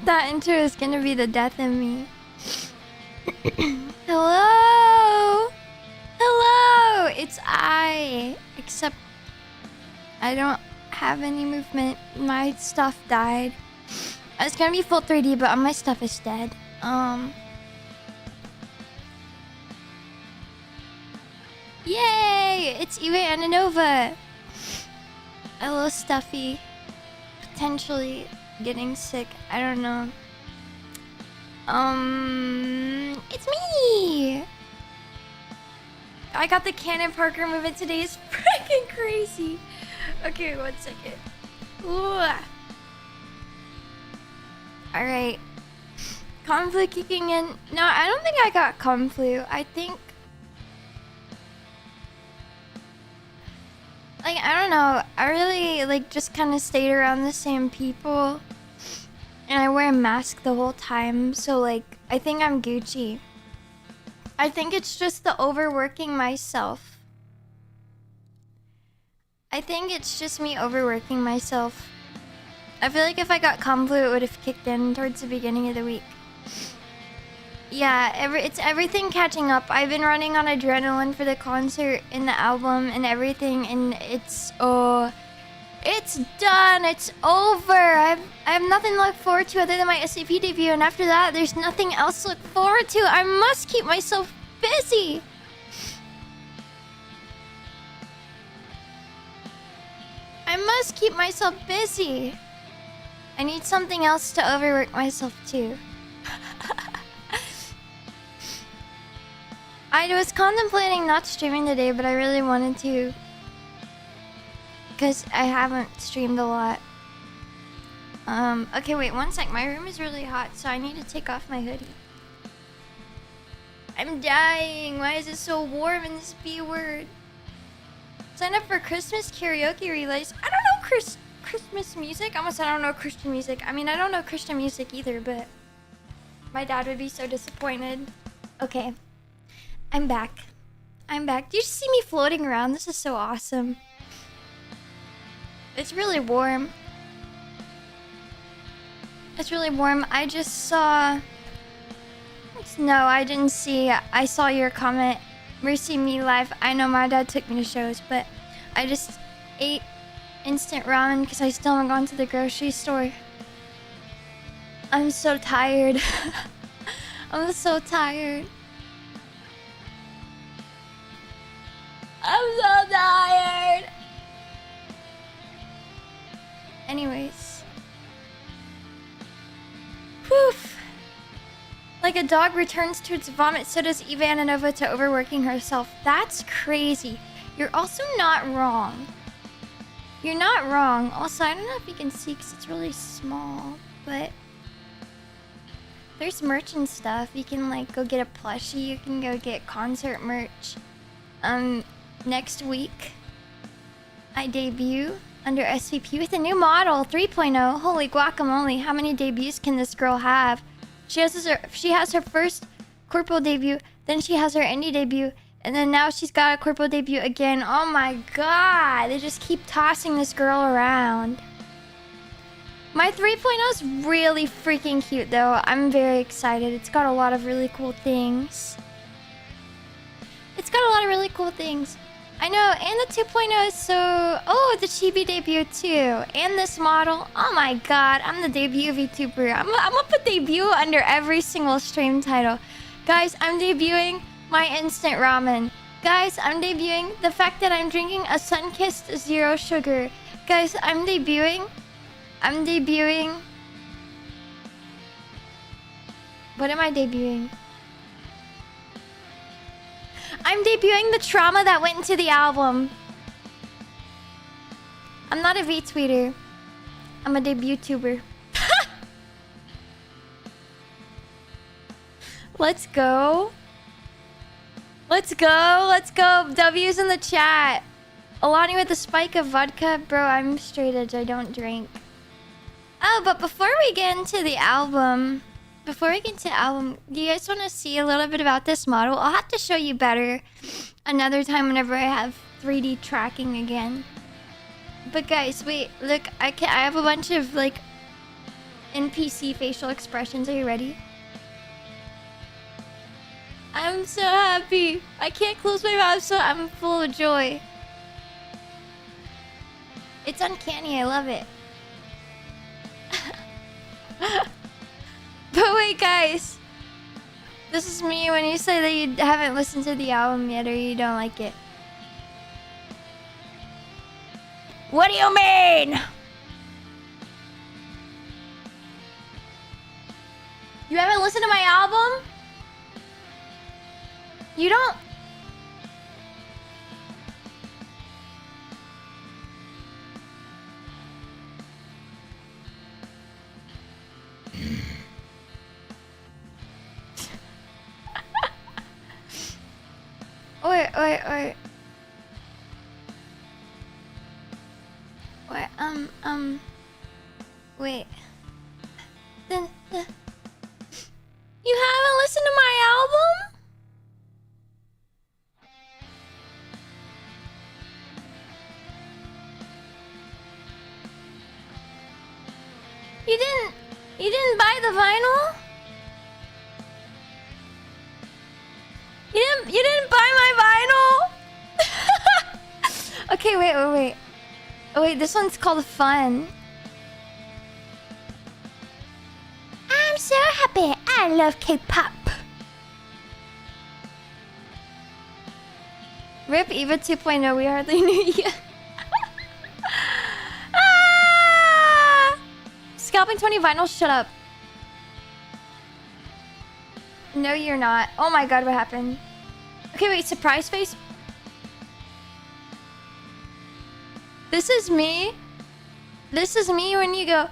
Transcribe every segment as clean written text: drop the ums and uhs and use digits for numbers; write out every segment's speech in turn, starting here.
That intro is gonna be the death of me. Hello! Hello! It's I. Except I don't have any movement. My stuff died. It's gonna be full 3D, but my stuff is dead. Yay! It's Ananova. A little stuffy. Potentially getting sick. I don't know. It's me! I got the Cannon Parker movement today. It's freaking crazy. Okay, 1 second. Alright. Con flu kicking in. No, I don't think I got con flu. I think... Like, I don't know. I really, like, just kind of stayed around the same people. And I wear a mask the whole time. So, like, I think I'm Gucci. I think it's just the overworking myself. I think it's just me overworking myself. I feel like if I got con flu, it would have kicked in towards the beginning of the week. Yeah, it's everything catching up. I've been running on adrenaline for the concert and the album and everything, and it's done. It's over. I have nothing to look forward to other than my SAP debut, and after that, there's nothing else to look forward to. I must keep myself busy. I must keep myself busy. I need something else to overwork myself too. I was contemplating not streaming today, but I really wanted to. Because I haven't streamed a lot. Okay, wait 1 sec. My room is really hot, so I need to take off my hoodie. I'm dying. Why is it so warm in this B word? Sign up for Christmas karaoke relays. I don't know Christmas music. I almost said I don't know Christian music. I mean, I don't know Christian music either, but my dad would be so disappointed. Okay. I'm back. I'm back. Do you see me floating around? This is so awesome. It's really warm. It's really warm. I just saw... No, I didn't see. I saw your comment. Mercy me live. I know my dad took me to shows, but I just ate instant ramen because I still haven't gone to the grocery store. I'm so tired. I'm so tired. I'm so tired. Anyways. Woof. Like a dog returns to its vomit, so does Ananova to overworking herself. That's crazy. You're also not wrong. You're not wrong. Also, I don't know if you can see because it's really small, but there's merch and stuff. You can like go get a plushie. You can go get concert merch. Next week, I debut under SVP with a new model, 3.0. Holy guacamole, how many debuts can this girl have? She has her first corporal debut, then she has her indie debut, and then now she's got a corporal debut again. Oh my god, they just keep tossing this girl around. My 3.0 is really freaking cute though. I'm very excited. It's got a lot of really cool things. It's got a lot of really cool things. I know, and the 2.0 is so... Oh, the chibi debut too. And this model. Oh my god, I'm the debut VTuber. I'm gonna put debut under every single stream title. Guys, I'm debuting my instant ramen. Guys, I'm debuting the fact that I'm drinking a sun-kissed zero sugar. Guys, I'm debuting... What am I debuting? I'm debuting the trauma that went into the album. I'm not a VTweeter. I'm a debut tuber. Let's go. Let's go. Let's go. W's in the chat. Alani with a spike of vodka. Bro, I'm straight edge. I don't drink. Oh, but before we get into the album... do you guys want to see a little bit about this model? I'll have to show you better another time whenever I have 3D tracking again. But guys, wait, look, I have a bunch of like NPC facial expressions. Are you ready? I'm so happy. I can't close my mouth, so I'm full of joy. It's uncanny. I love it. But wait, guys. This is me when you say that you haven't listened to the album yet or you don't like it. What do you mean? You haven't listened to my album? You don't... Wait. Wait. Then, you haven't listened to my album? You didn't buy the vinyl? You didn't buy my vinyl? Okay, wait. Oh wait, this one's called Fun. I'm so happy. I love K-pop. Rip Eva 2.0, we hardly knew you. Ah! Scalping 20 vinyl, shut up. No, you're not. Oh my god, what happened? Okay, wait, surprise face? This is me. This is me when you go,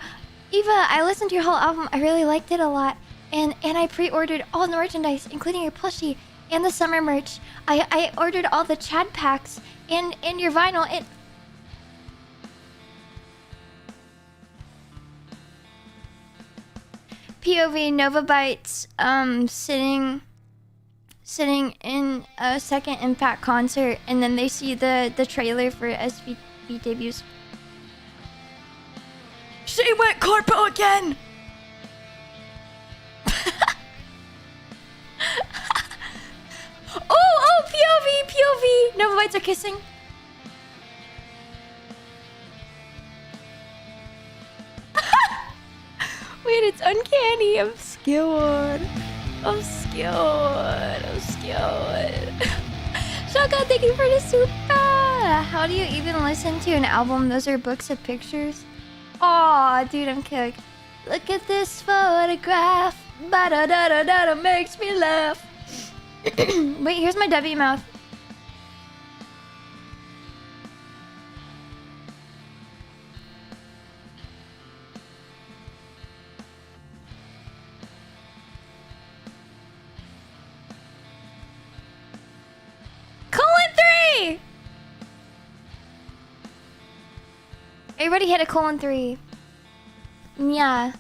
Eva, I listened to your whole album. I really liked it a lot. And I pre-ordered all the merchandise, including your plushie and the summer merch. I ordered all the Chad packs and your vinyl. It... POV Nova Bites sitting in a second Impact concert, and then they see the trailer for SVP debuts. She went corpo again! Oh, POV! Nova Bites are kissing. Wait, it's uncanny. I'm scared. Shaka, thank you for the super. How do you even listen to an album? Those are books of pictures. Aw, dude, I'm kicked. Look at this photograph. Ba-da-da-da-da makes me laugh. Wait, here's my W mouth. Colon 3! Everybody hit a colon 3. Nya.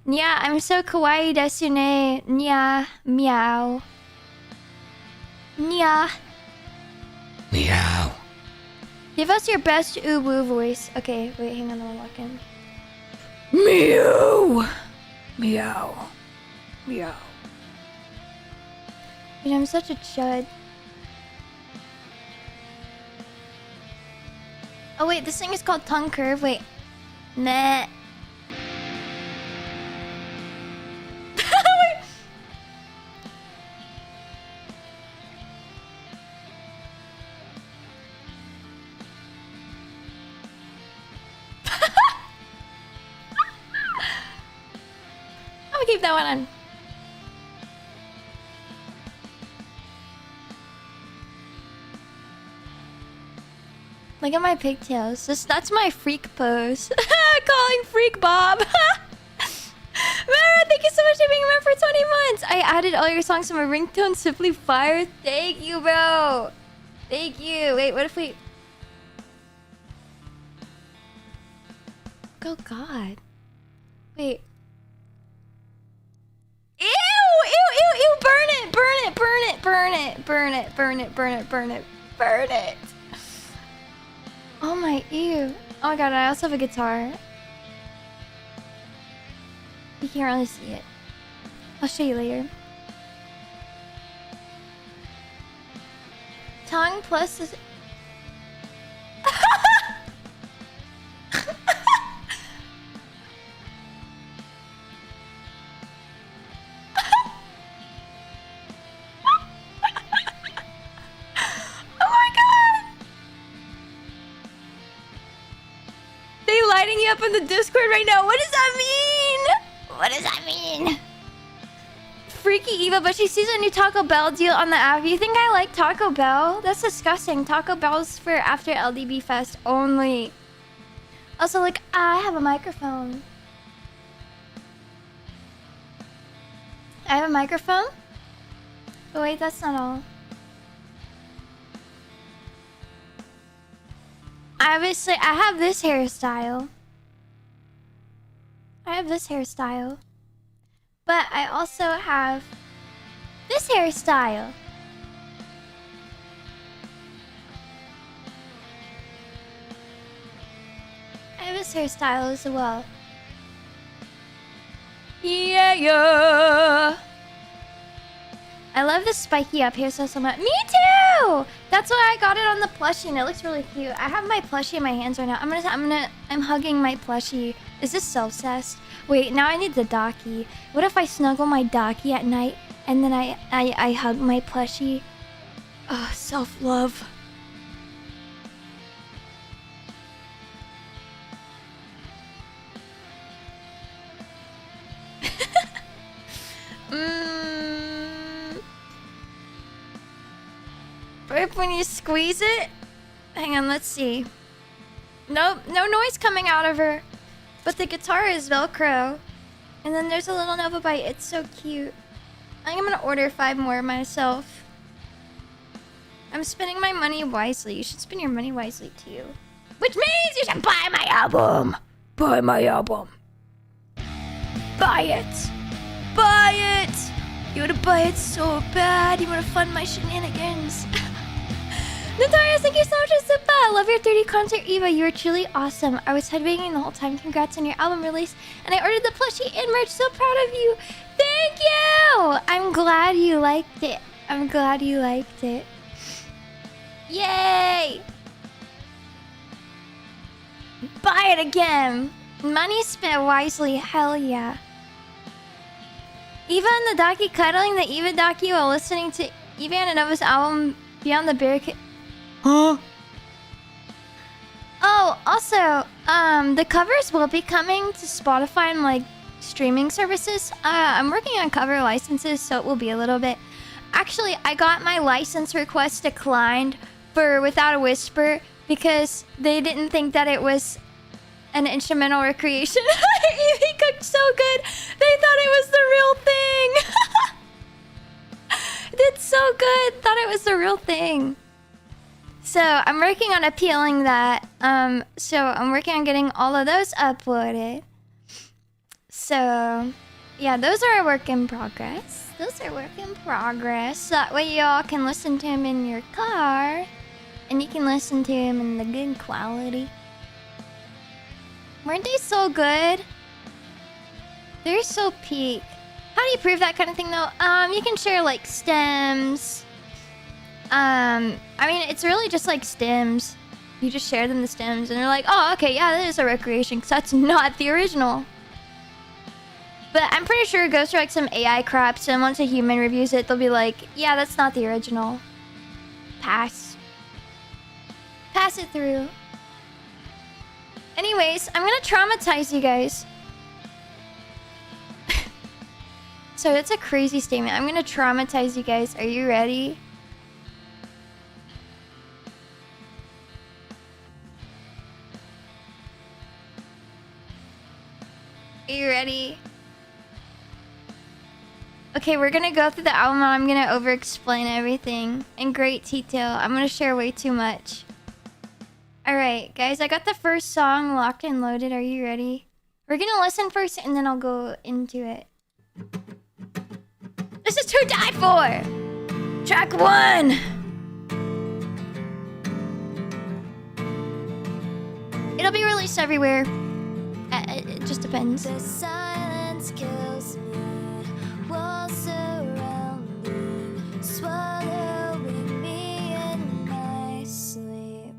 Nya, I'm so kawaii desune. Nya, meow. Nya. Meow. Give us your best uwu voice. Okay, wait, hang on, I'm looking. Meow. Meow. Meow. Dude, I'm such a chud. Oh wait, this thing is called tongue curve. Wait. Meh. I'm gonna keep that one on. Look at my pigtails. That's my freak pose. Calling freak Bob. Mara, thank you so much for being a member for 20 months. I added all your songs to my ringtone. Simply fire. Thank you, bro. Thank you. Wait, what if we... Oh, God. Wait. Ew! Burn it! Oh my, ew. Oh my god, I also have a guitar. You can't really see it. I'll show you later. Tongue plus is... Oh my god! They lighting you up in the Discord right now. What does that mean? What does that mean? Freaky Eva, but she sees a new Taco Bell deal on the app. You think I like Taco Bell? That's disgusting. Taco Bell's for after LDB Fest only. Also, like, I have a microphone. I have a microphone? Oh, wait, that's not all. Obviously, I have this hairstyle. But I also have this hairstyle. I have this hairstyle as well. Yeah. I love this spiky up hairstyle so much. Me too! That's why I got it on the plushie and it looks really cute. I have my plushie in my hands right now. I'm hugging my plushie. Is this self-cessed? Wait, now I need the docky. What if I snuggle my docky at night and then I hug my plushie? Oh, self-love. Right when you squeeze it? Hang on, let's see. Nope, no noise coming out of her. But the guitar is Velcro. And then there's a little Nova Bite. It's so cute. I think I'm gonna order 5 more myself. I'm spending my money wisely. You should spend your money wisely too. Which means you should buy my album. Buy my album. Buy it. Buy it. You wanna buy it so bad. You wanna fund my shenanigans. Notarius, thank you so much for Super. I love your 3D concert, Eva. You were truly awesome. I was headbanging the whole time. Congrats on your album release. And I ordered the plushie and merch. So proud of you. Thank you. I'm glad you liked it. Yay. Buy it again. Money spent wisely. Hell yeah. Eva and the Docky cuddling the Eva Docky while listening to Eva Ananova's album Beyond the Barricade. Huh? Oh, also, the covers will be coming to Spotify and like streaming services. I'm working on cover licenses, so it will be a little bit. Actually, I got my license request declined for Without a Whisper because they didn't think that it was an instrumental recreation. He cooked so good, they thought it was the real thing. Did so good, thought it was the real thing. So I'm working on appealing that. So I'm working on getting all of those uploaded. So yeah, those are a work in progress. So that way y'all can listen to them in your car, and you can listen to them in the good quality. Weren't they so good? They're so peak. How do you prove that kind of thing though? You can share like stems. I mean, it's really just like stems. You just share them the stems and they're like, oh, okay, yeah, that is a recreation because that's not the original. But I'm pretty sure it goes through like some AI crap, so once a human reviews it, they'll be like, yeah, that's not the original. Pass it through. Anyways, I'm gonna traumatize you guys. So that's a crazy statement. I'm gonna traumatize you guys. Are you ready? Are you ready? Okay, we're gonna go through the album and I'm gonna over-explain everything in great detail. I'm gonna share way too much. Alright, guys, I got the first song locked and loaded. Are you ready? We're gonna listen first and then I'll go into it. This is To Die For! Track 1! It'll be released everywhere. It just depends. The silence silence kills me. Walls surrounding, swallowing me in my sleep.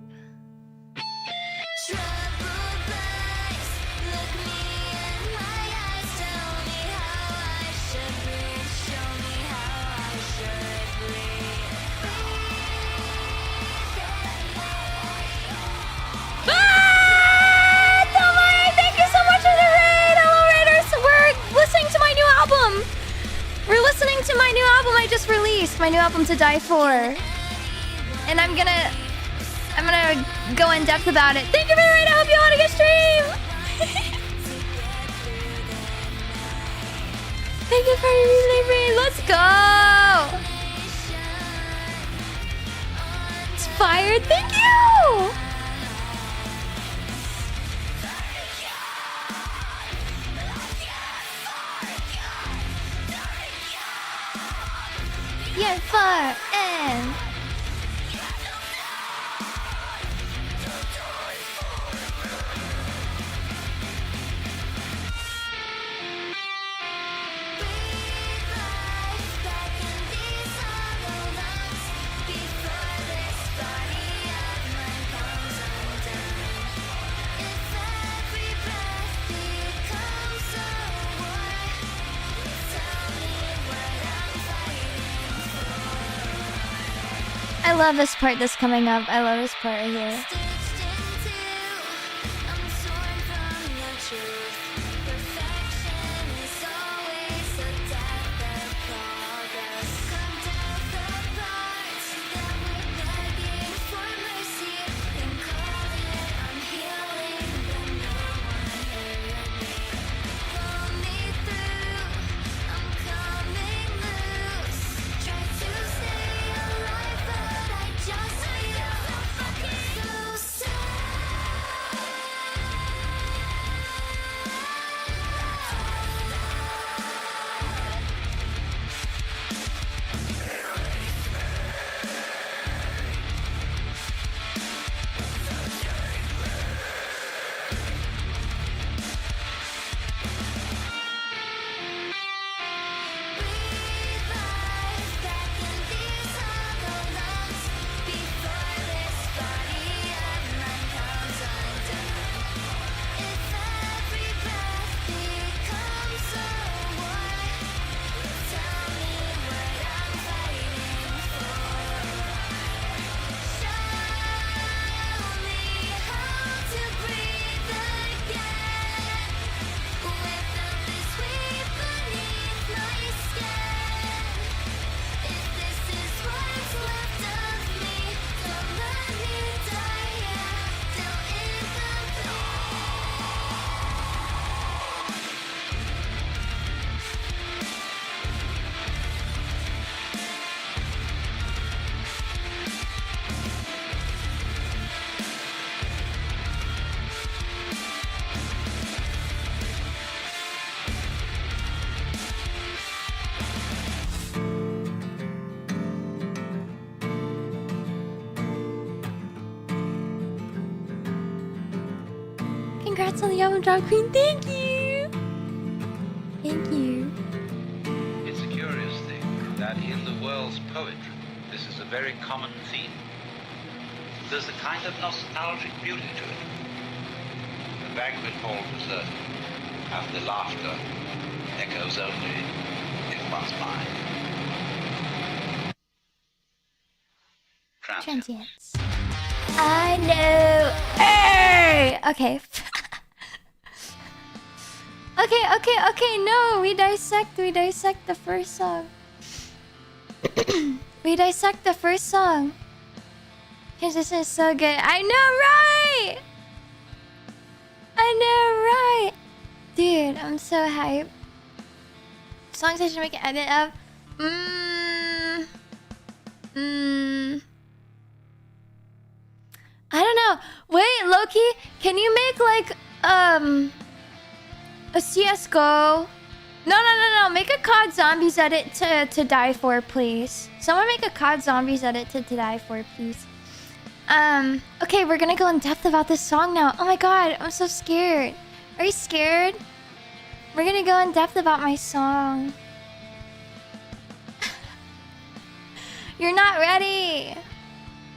Troubled eyes, look me in my eyes. Tell me how I should breathe. Show me how I should breathe. Tamari, thank you so much for the raid! Hello, Raiders! We're listening to my new album! We're listening to my new album I just released. My new album, To Die For. And I'm gonna go in depth about it. Thank you for the raid! I hope you all had a good stream! Thank you for the raid! Let's go! Inspired, thank you! Yeah, far and I love this part that's coming up. I love this part right here. Congrats on the album drop, Queen. Thank you. Thank you. It's a curious thing that in the world's poetry, this is a very common theme. There's a kind of nostalgic beauty to it. The banquet hall deserted, and the laughter echoes only in one's mind. Transients. I know. Hey! Okay. Okay, no, we dissect the first song. We dissect the first song. Cause this is so good. I know, right? Dude, I'm so hyped. Songs I should make an edit of. I don't know. Wait, Loki, can you make like a CS:GO? No. Make a COD Zombies edit to Die For, please. Someone make a COD Zombies edit to Die For, please. Okay, we're gonna go in depth about this song now. Oh my god, I'm so scared. Are you scared? We're gonna go in depth about my song. You're not ready.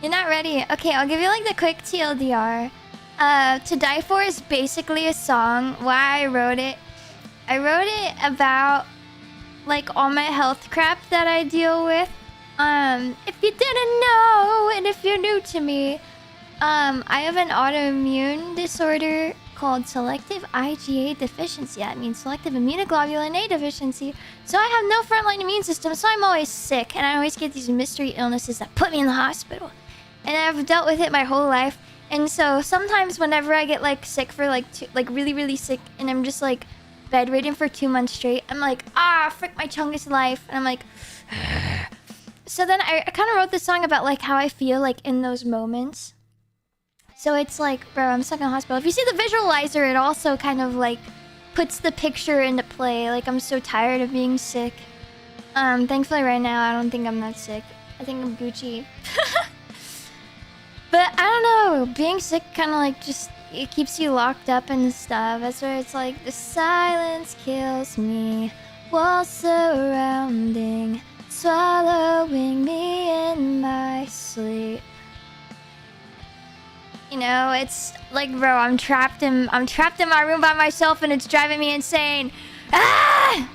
You're not ready. Okay, I'll give you like the quick TLDR. To Die For is basically a song. Why I wrote it. I wrote it about like all my health crap that I deal with. If you didn't know, and if you're new to me, I have an autoimmune disorder called selective IgA deficiency. That means selective immunoglobulin A deficiency. So I have no frontline immune system, so I'm always sick, and I always get these mystery illnesses that put me in the hospital. And I've dealt with it my whole life. And so sometimes whenever I get like sick for like really, really sick, and I'm just like bedridden for 2 months straight, I'm like, frick my chungus life. And I'm like, so then I kind of wrote this song about like how I feel like in those moments. So it's like, bro, I'm stuck in the hospital. If you see the visualizer, it also kind of like puts the picture into play. Like, I'm so tired of being sick. Thankfully right now, I don't think I'm that sick. I think I'm Gucci. But I don't know, being sick kind of like just, it keeps you locked up and stuff. That's where it's like, the silence kills me, walls surrounding, swallowing me in my sleep. You know, it's like, bro, I'm trapped in my room by myself, and it's driving me insane. Ah!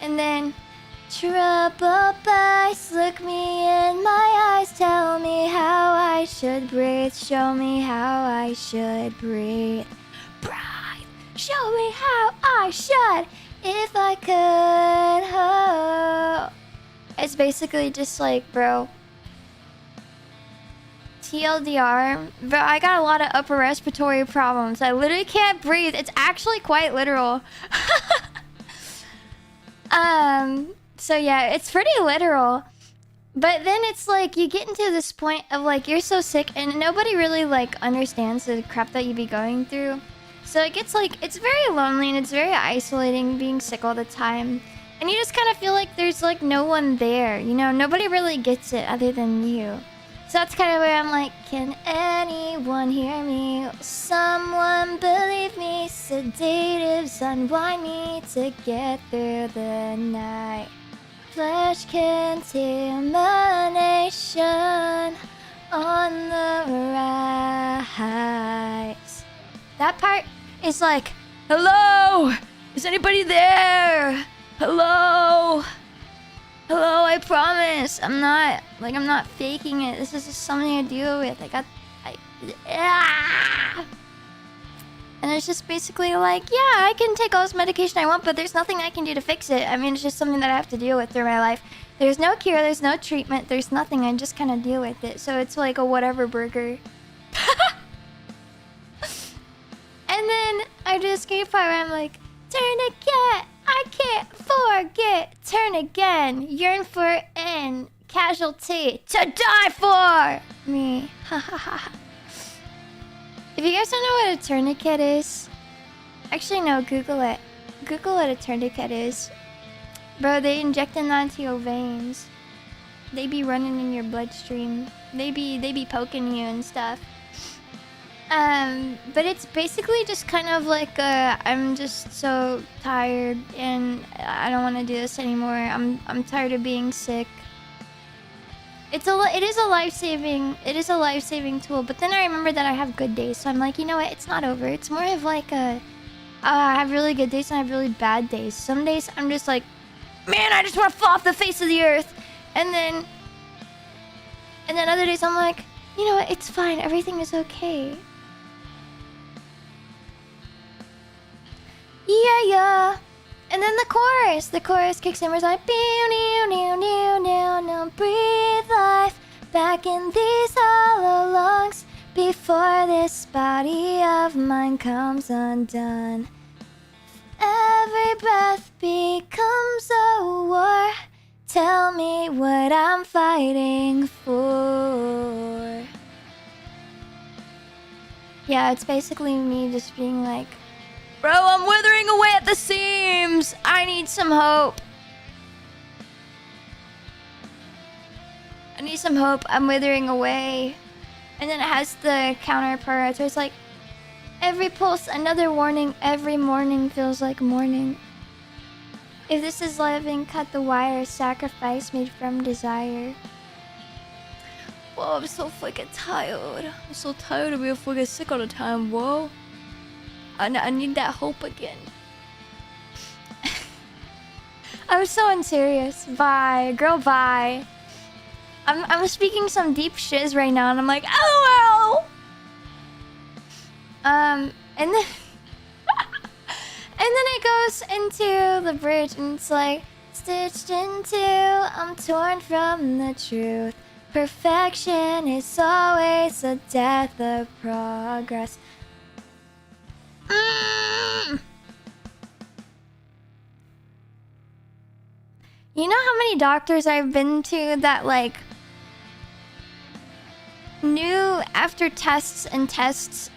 And then troubled eyes look me in my eyes, tell me how I should breathe, show me how I should breathe. Breathe, show me how I should, if I could. Oh. It's basically just like, bro, TLDR, bro, I got a lot of upper respiratory problems. I literally can't breathe. It's actually quite literal. So yeah, it's pretty literal. But then it's like, you get into this point of like, you're so sick and nobody really like understands the crap that you be going through. So it gets like, it's very lonely and it's very isolating being sick all the time. And you just kind of feel like there's like no one there, you know? Nobody really gets it other than you. So that's kind of where I'm like, can anyone hear me? Someone believe me? Sedatives unwind me to get through the night. Flesh contamination on the rise. That part is like, hello? Is anybody there? Hello? Hello, I promise. I'm not faking it. This is just something I deal with. And it's just basically like, yeah, I can take all this medication I want, but there's nothing I can do to fix it. I mean, it's just something that I have to deal with through my life. There's no cure, there's no treatment, there's nothing. I just kind of deal with it. So it's like a whatever burger. And then I just get part where I'm like, turn again, I can't forget. Turn again, yearn for an casualty to die for me. Ha ha ha. If you guys don't know what a tourniquet is, actually no, Google it. Google what a tourniquet is. Bro, they inject it onto your veins. They be running in your bloodstream. They be poking you and stuff. But it's basically just kind of like I'm just so tired and I don't want to do this anymore. I'm tired of being sick. It is a life-saving tool, but then I remember that I have good days, so I'm like, you know what, it's not over. It's more of like I have really good days and I have really bad days. Some days I'm just like, man, I just want to fall off the face of the earth. And then other days I'm like, you know what, it's fine, everything is okay. Yeah, yeah. And then the chorus kicks in where it's like, breathe life back in these hollow lungs before this body of mine comes undone. Every breath becomes a war. Tell me what I'm fighting for. Yeah, it's basically me just being like, bro, I'm withering away at the seams. I need some hope. I need some hope. I'm withering away. And then it has the counterpart. So it's like, Every pulse, another warning. Every morning feels like morning. If this is living, cut the wire. Sacrifice made from desire. Whoa, I'm so fucking tired. I'm so tired of being fucking sick all the time, whoa. I need that hope again. I'm so unserious. Bye. Girl, bye. I'm speaking some deep shiz right now and I'm like, LOL! And then... and then it goes into the bridge and it's like, stitched into, I'm torn from the truth. Perfection is always a death of progress. You know how many doctors I've been to that like knew after tests and tests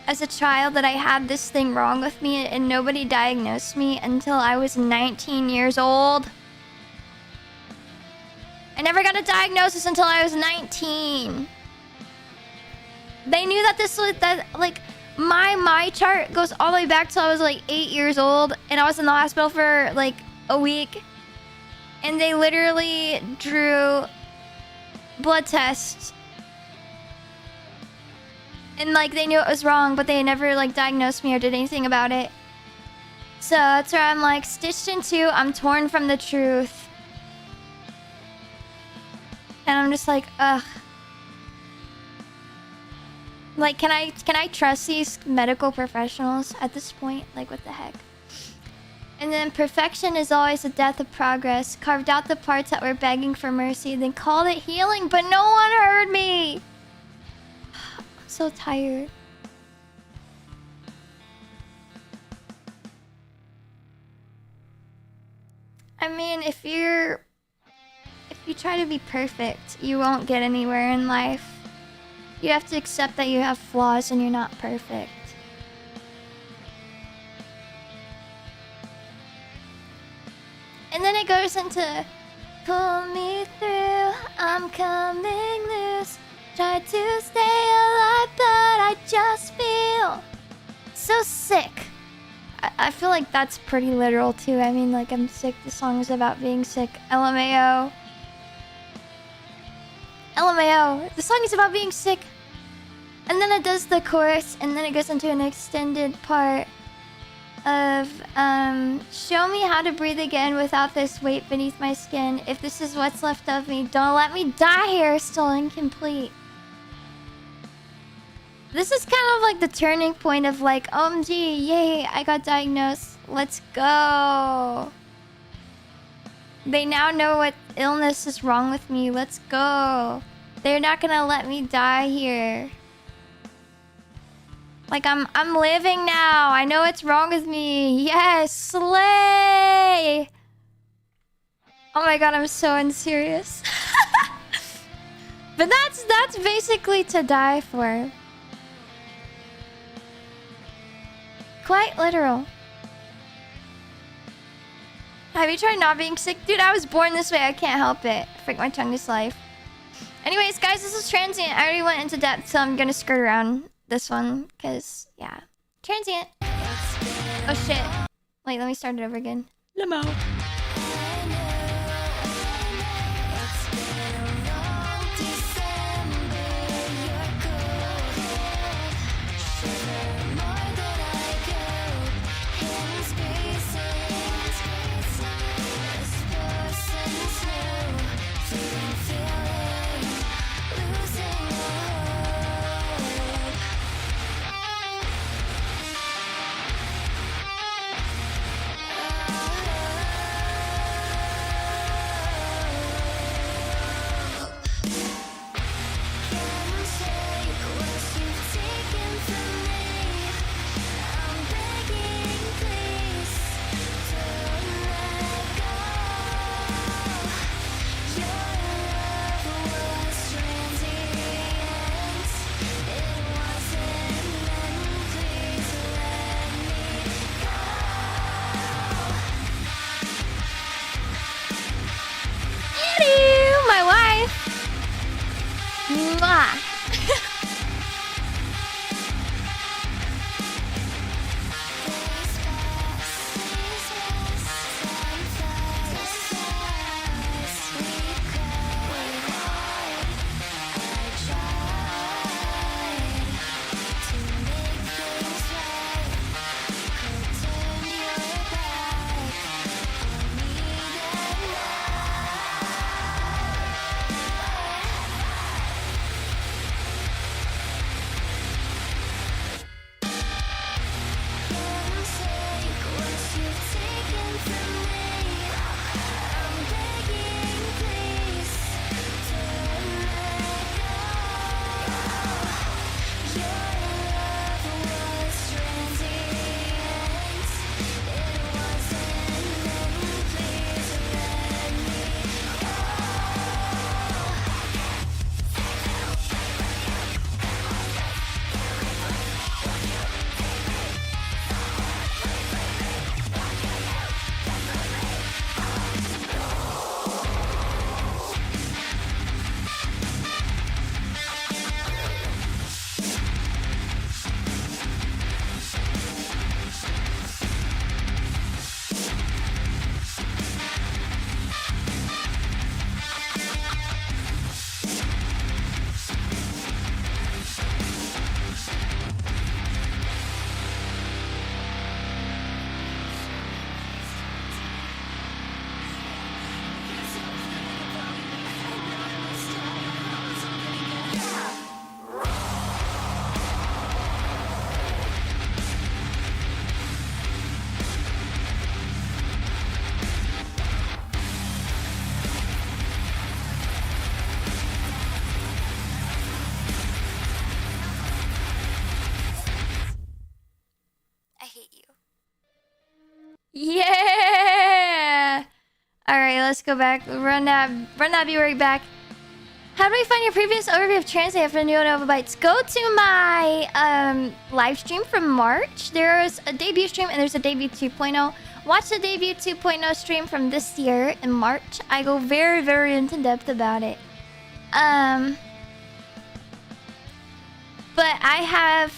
as a child that I had this thing wrong with me and nobody diagnosed me until I was 19 years old? I never got a diagnosis until I was 19. They knew that this was that like my chart goes all the way back till I was like 8 years old and I was in the hospital for like a week. And they literally drew blood tests. And like they knew it was wrong, but they never like diagnosed me or did anything about it. So that's where I'm like stitched into, I'm torn from the truth. And I'm just like, ugh. Like, can I trust these medical professionals at this point? Like, what the heck? And then perfection is always a death of progress. Carved out the parts that were begging for mercy, then called it healing, but no one heard me. I'm so tired. I mean, if you try to be perfect, you won't get anywhere in life. You have to accept that you have flaws and you're not perfect. And then it goes into pull me through, I'm coming loose. Try to stay alive, but I just feel so sick. I feel like that's pretty literal too. I mean, like, I'm sick. The song is about being sick. LMAO. LMAO. The song is about being sick. And then it does the chorus, and then it goes into an extended part of show me how to breathe again without this weight beneath my skin. If this is what's left of me, don't let me die here still incomplete. This is kind of like the turning point of like, OMG, yay, I got diagnosed, let's go. They now know what illness is wrong with me, let's go. They're not gonna let me die here. Like, I'm living now. I know what's wrong with me. Yes, slay! Oh my god, I'm so unserious. But that's basically to die for. Quite literal. Have you tried not being sick? Dude, I was born this way. I can't help it. Freak my tongue this life. Anyways, guys, this is transient. I already went into depth, so I'm gonna skirt around this one, because, yeah. Transient. Oh, shit. Wait, let me start it over again. Limo. Yeah! Alright, let's go back. Run that, be right back. How do we find your previous overview of Translate after the new Ananova Bytes? Go to my live stream from March. There's a debut stream and there's a debut 2.0. Watch the debut 2.0 stream from this year in March. I go very, very into depth about it. But I've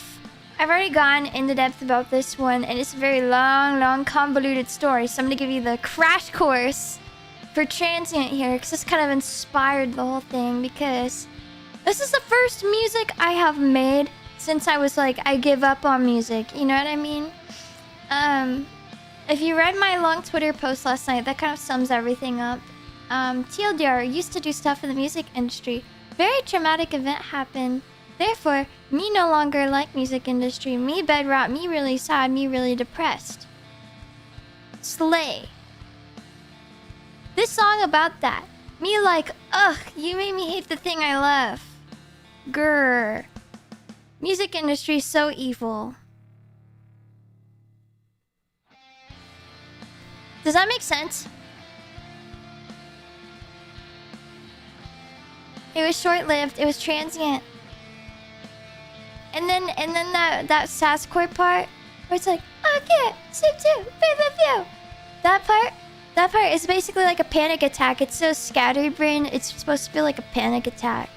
already gone into depth about this one, and it's a very long, convoluted story. So I'm gonna give you the crash course for Transient here, because this kind of inspired the whole thing, because this is the first music I have made since I was like, I give up on music, you know what I mean? If you read my long Twitter post last night, that kind of sums everything up. TLDR, used to do stuff in the music industry. Very traumatic event happened. Therefore, me no longer like music industry. Me bedrot, me really sad, me really depressed. Slay. This song about that. Me like, ugh, you made me hate the thing I love. Grr. Music industry is so evil. Does that make sense? It was short-lived. It was transient. And then that Sasquatch part where it's like, okay, soup too, pew. That part is basically like a panic attack. It's so scatterbrained. It's supposed to feel like a panic attack.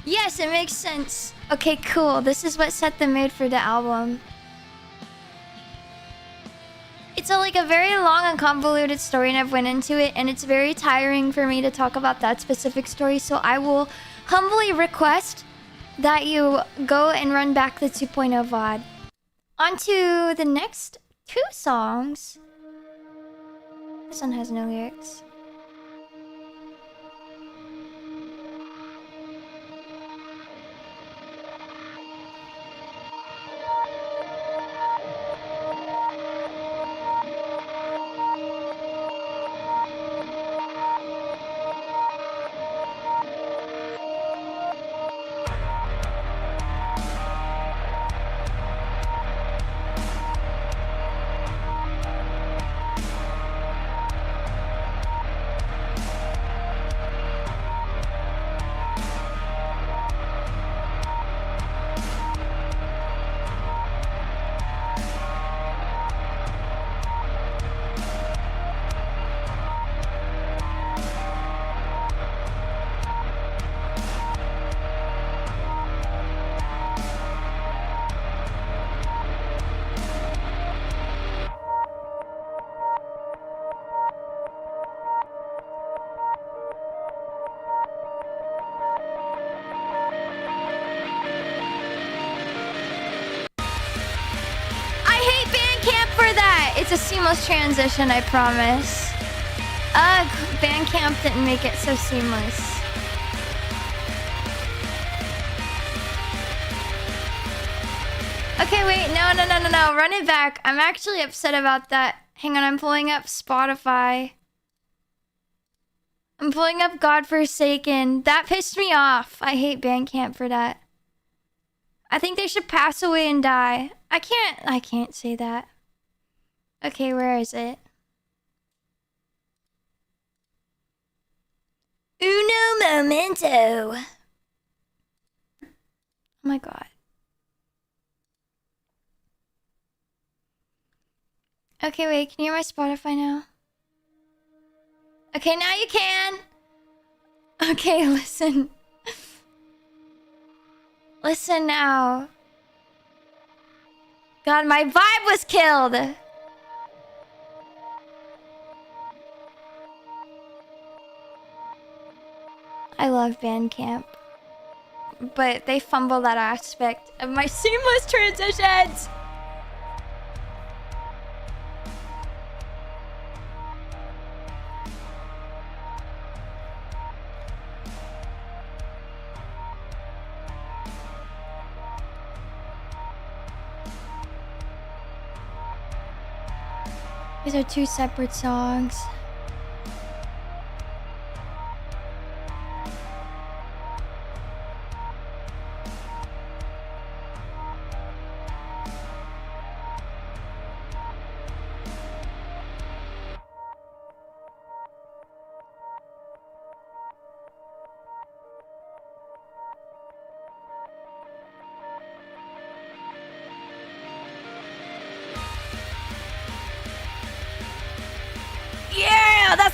Yes, it makes sense. Okay, cool. This is what set the mood for the album. It's like a very long and convoluted story, and I've went into it, and it's very tiring for me to talk about that specific story. So I will humbly request that you go and run back the 2.0 VOD. On to the next two songs. This one has no lyrics. It's a seamless transition, I promise. Ugh, Bandcamp didn't make it so seamless. Okay, wait, no, run it back. I'm actually upset about that. Hang on, I'm pulling up Spotify. I'm pulling up Godforsaken. That pissed me off. I hate Bandcamp for that. I think they should pass away and die. I can't say that. Okay, where is it? Uno momento. Oh my god. Okay, wait, can you hear my Spotify now? Okay, now you can. Okay, listen. Listen now. God, my vibe was killed. I love Bandcamp, but they fumble that aspect of my seamless transitions. These are two separate songs.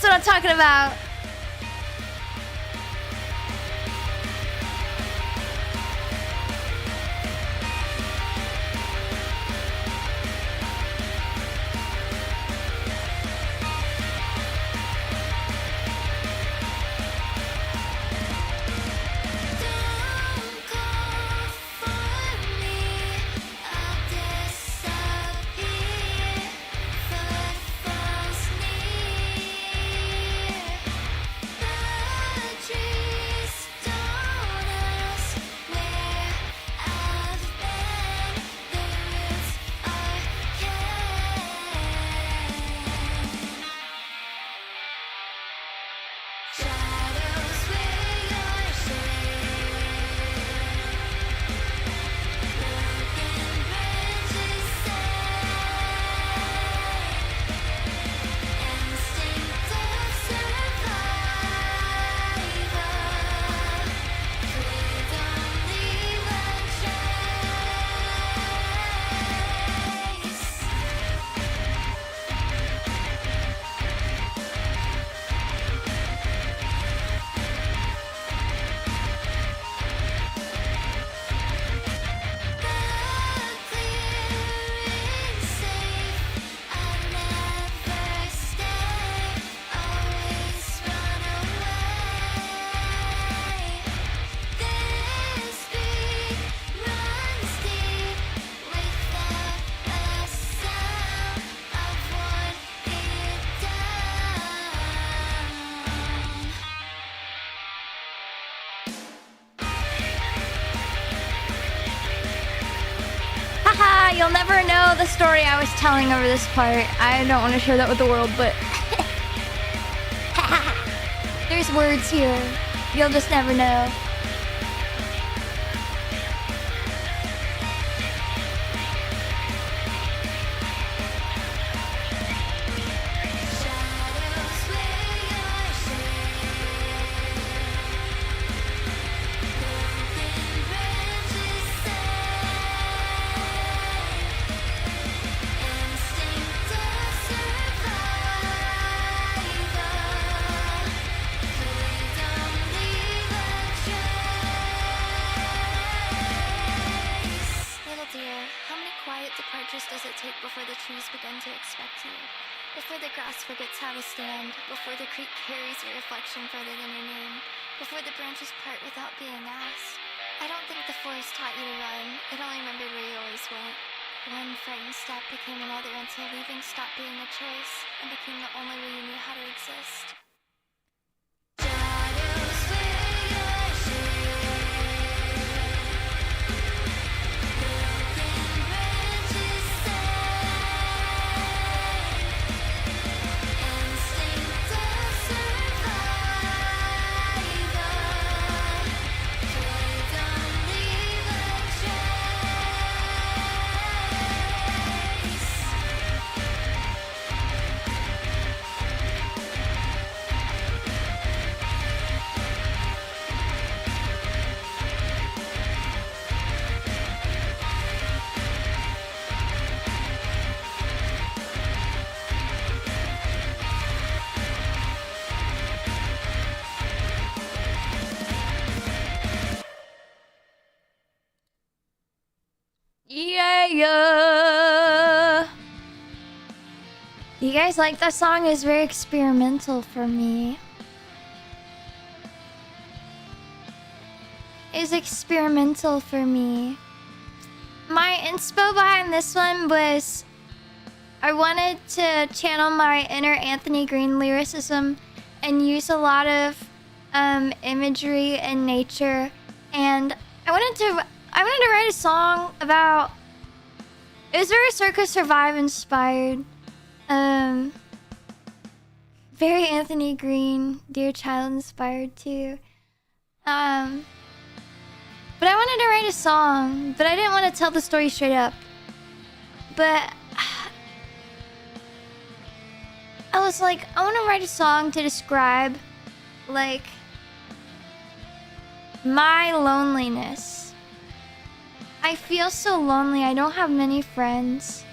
what I'm talking about. Haha, you'll never know the story I was telling over this part. I don't want to share that with the world, but there's words here. You'll just never know. Does it take before the trees begin to expect you? Before the grass forgets how to stand? Before the creek carries your reflection further than your name? Before the branches part without being asked? I don't think the forest taught you to run. It only remembered where you always went. One frightened step became another until leaving stopped being a choice and became the only way you knew how to exist. Yeah. You guys like that song? Is very experimental for me. Is experimental for me. My inspo behind this one was I wanted to channel my inner Anthony Green lyricism and use a lot of imagery and nature, and I wanted to write a song about. It was very Circa Survive inspired. Very Anthony Green, Dear Child inspired too. But I wanted to write a song, but I didn't want to tell the story straight up. But I was like, I want to write a song to describe, like, my loneliness. I feel so lonely. I don't have many friends.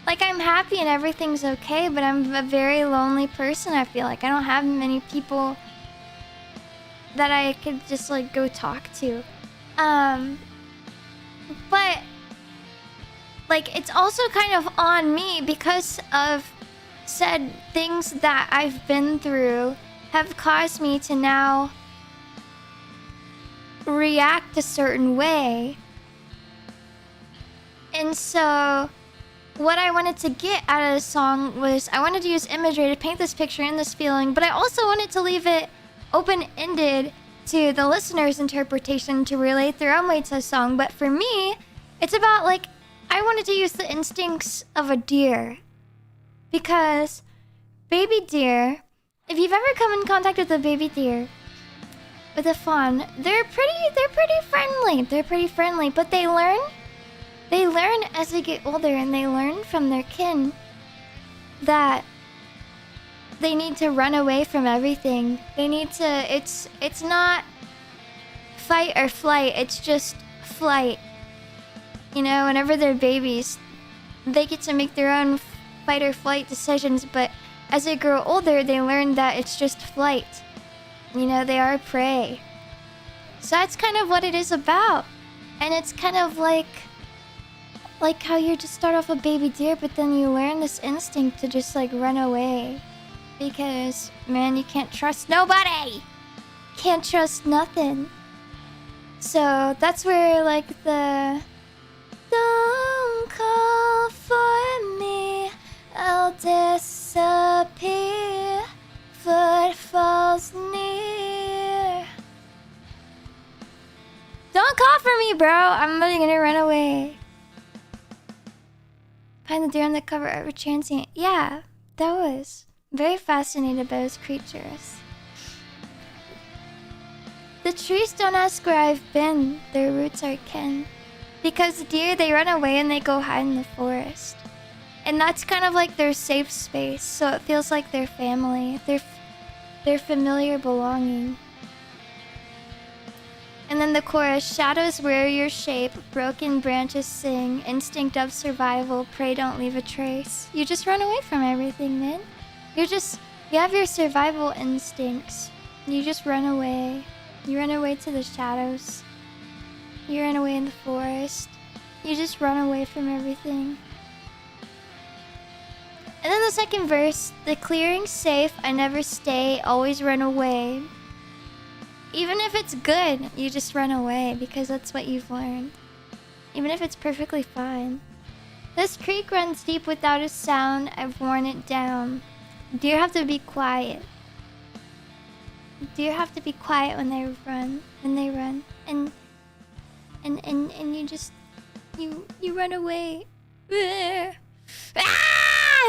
Like, I'm happy and everything's okay, but I'm a very lonely person, I feel like. I don't have many people that I could just, like, go talk to. But, like, it's also kind of on me because of said things that I've been through have caused me to now react a certain way. And so what I wanted to get out of the song was I wanted to use imagery to paint this picture and this feeling, but I also wanted to leave it open-ended to the listener's interpretation to relate their own way to the song. But for me, it's about, like, I wanted to use the instincts of a deer. Because baby deer, if you've ever come in contact with a baby deer, with a fawn, they're pretty friendly. They're pretty friendly, but they learn as they get older, and they learn from their kin that they need to run away from everything. They need to, it's not fight or flight, it's just flight. You know, whenever they're babies, they get to make their own fight or flight decisions, but as they grow older, they learn that it's just flight. You know, they are prey. So that's kind of what it is about. And it's kind of like how you just start off a baby deer, but then you learn this instinct to just, like, run away. Because, man, you can't trust nobody! Can't trust nothing. So that's where, like, the don't call for me, I'll disappear, footfalls near. Don't call for me, bro, I'm really gonna run away. Find the deer on the cover of a transient. Yeah, that was very fascinated by those creatures. The trees don't ask where I've been, their roots are kin. Because deer, they run away and they go hide in the forest. And that's kind of like their safe space, so it feels like their family, their familiar belonging. And then the chorus, shadows wear your shape, broken branches sing, instinct of survival, pray don't leave a trace. You just run away from everything, man. You have your survival instincts. You just run away. You run away to the shadows. You run away in the forest. You just run away from everything. And then the second verse, the clearing's safe, I never stay, always run away. Even if it's good, you just run away because that's what you've learned. Even if it's perfectly fine. This creek runs deep without a sound, I've worn it down. Deer have to be quiet. Deer have to be quiet when they run. And you just you run away.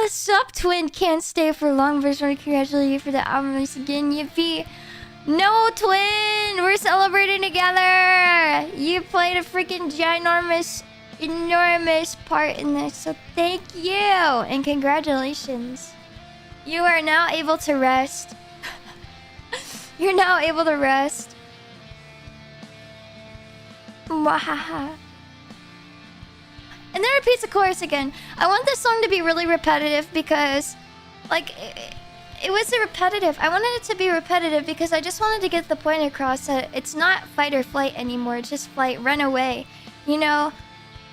Sup twin can't stay for long, but I just want to congratulate you for the album release again. Yippee. No, twin! We're celebrating together! You played a freaking ginormous, enormous part in this, so thank you! And congratulations. You are now able to rest. You're now able to rest. Mwahaha. And then repeats the chorus again. I want this song to be really repetitive because, like, it was repetitive. I wanted it to be repetitive because I just wanted to get the point across that it's not fight or flight anymore. It's just flight, run away. You know,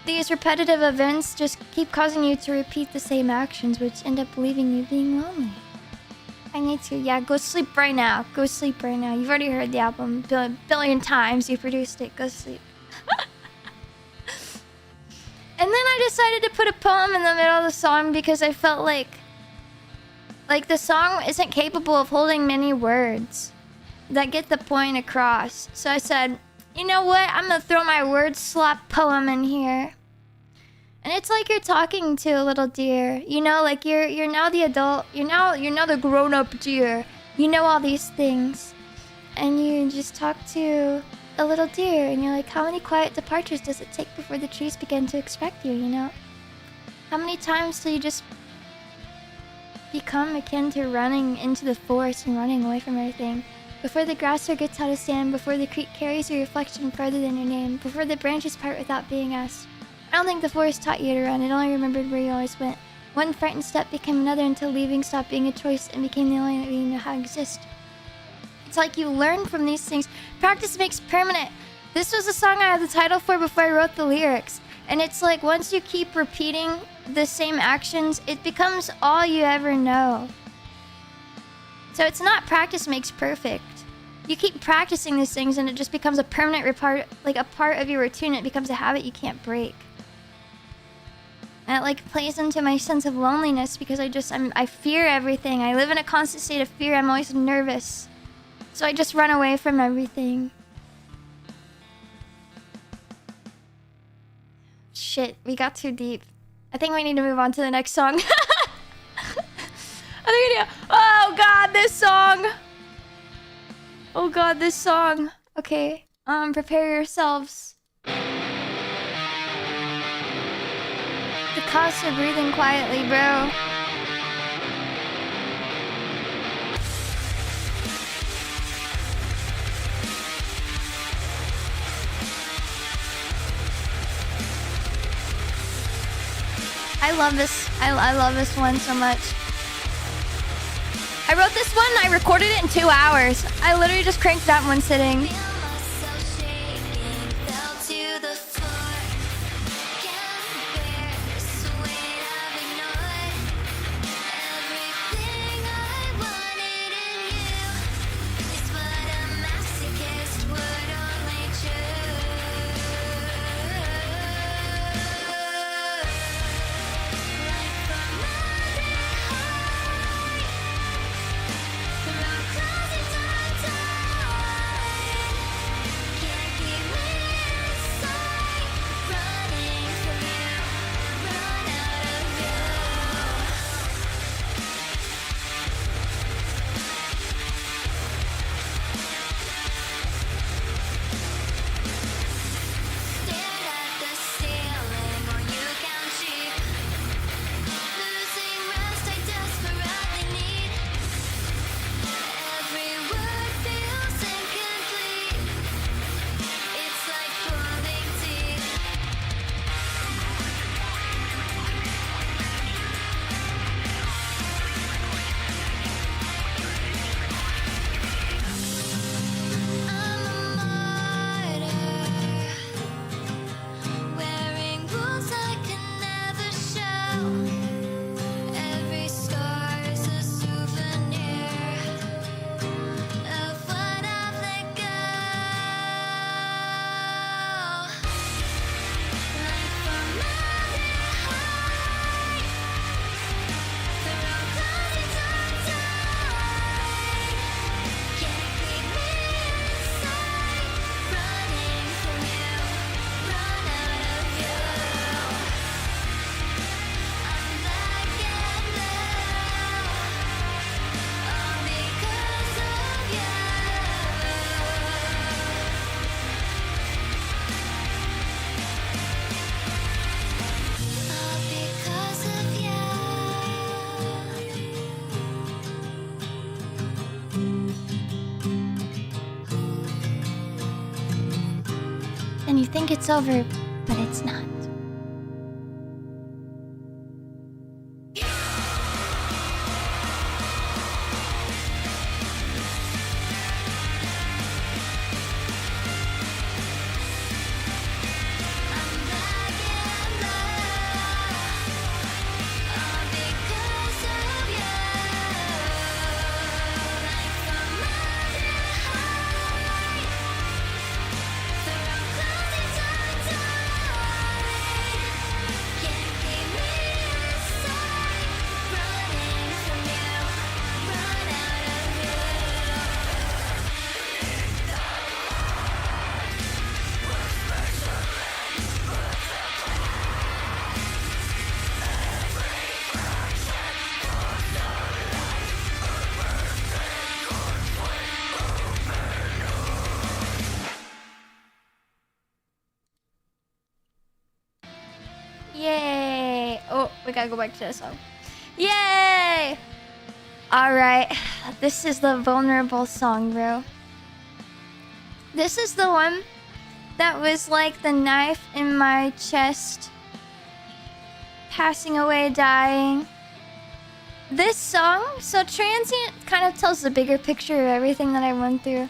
these repetitive events just keep causing you to repeat the same actions, which end up leaving you being lonely. I need to, yeah, go sleep right now. Go sleep right now. You've already heard the album a billion times. You produced it. Go sleep. And then I decided to put a poem in the middle of the song because I felt like the song isn't capable of holding many words that get the point across. So I said, you know what? I'm gonna throw my word slap poem in here. And it's like you're talking to a little deer. You know, like you're now the adult. You're now the grown-up deer. You know all these things. And you just talk to a little deer and you're like, how many quiet departures does it take before the trees begin to expect you, you know? How many times do you just become akin to running into the forest and running away from everything? Before the grass forgets how to stand, before the creek carries your reflection further than your name, before the branches part without being asked. I don't think the forest taught you to run, it only remembered where you always went. One frightened step became another until leaving stopped being a choice and became the only way you know how to exist. It's like you learn from these things. Practice makes permanent. This was a song I had the title for before I wrote the lyrics. And it's like once you keep repeating the same actions, it becomes all you ever know. So it's not practice makes perfect. You keep practicing these things and it just becomes a permanent part, like a part of your routine. It becomes a habit you can't break. And it like plays into my sense of loneliness because I fear everything. I live in a constant state of fear. I'm always nervous. So I just run away from everything. Shit, we got too deep. I think we need to move on to the next song. Oh god, this song! Oh god, this song. Okay, prepare yourselves. The cost of breathing quietly, bro. I love this. I love this one so much. I wrote this one, I recorded it in 2 hours. I literally just cranked that one sitting. And you think it's over, but it's not. Yay! Oh, we gotta go back to this song. Yay! Alright, this is the vulnerable song, bro. This is the one that was like the knife in my chest, passing away, dying. This song, so Transient kind of tells the bigger picture of everything that I went through.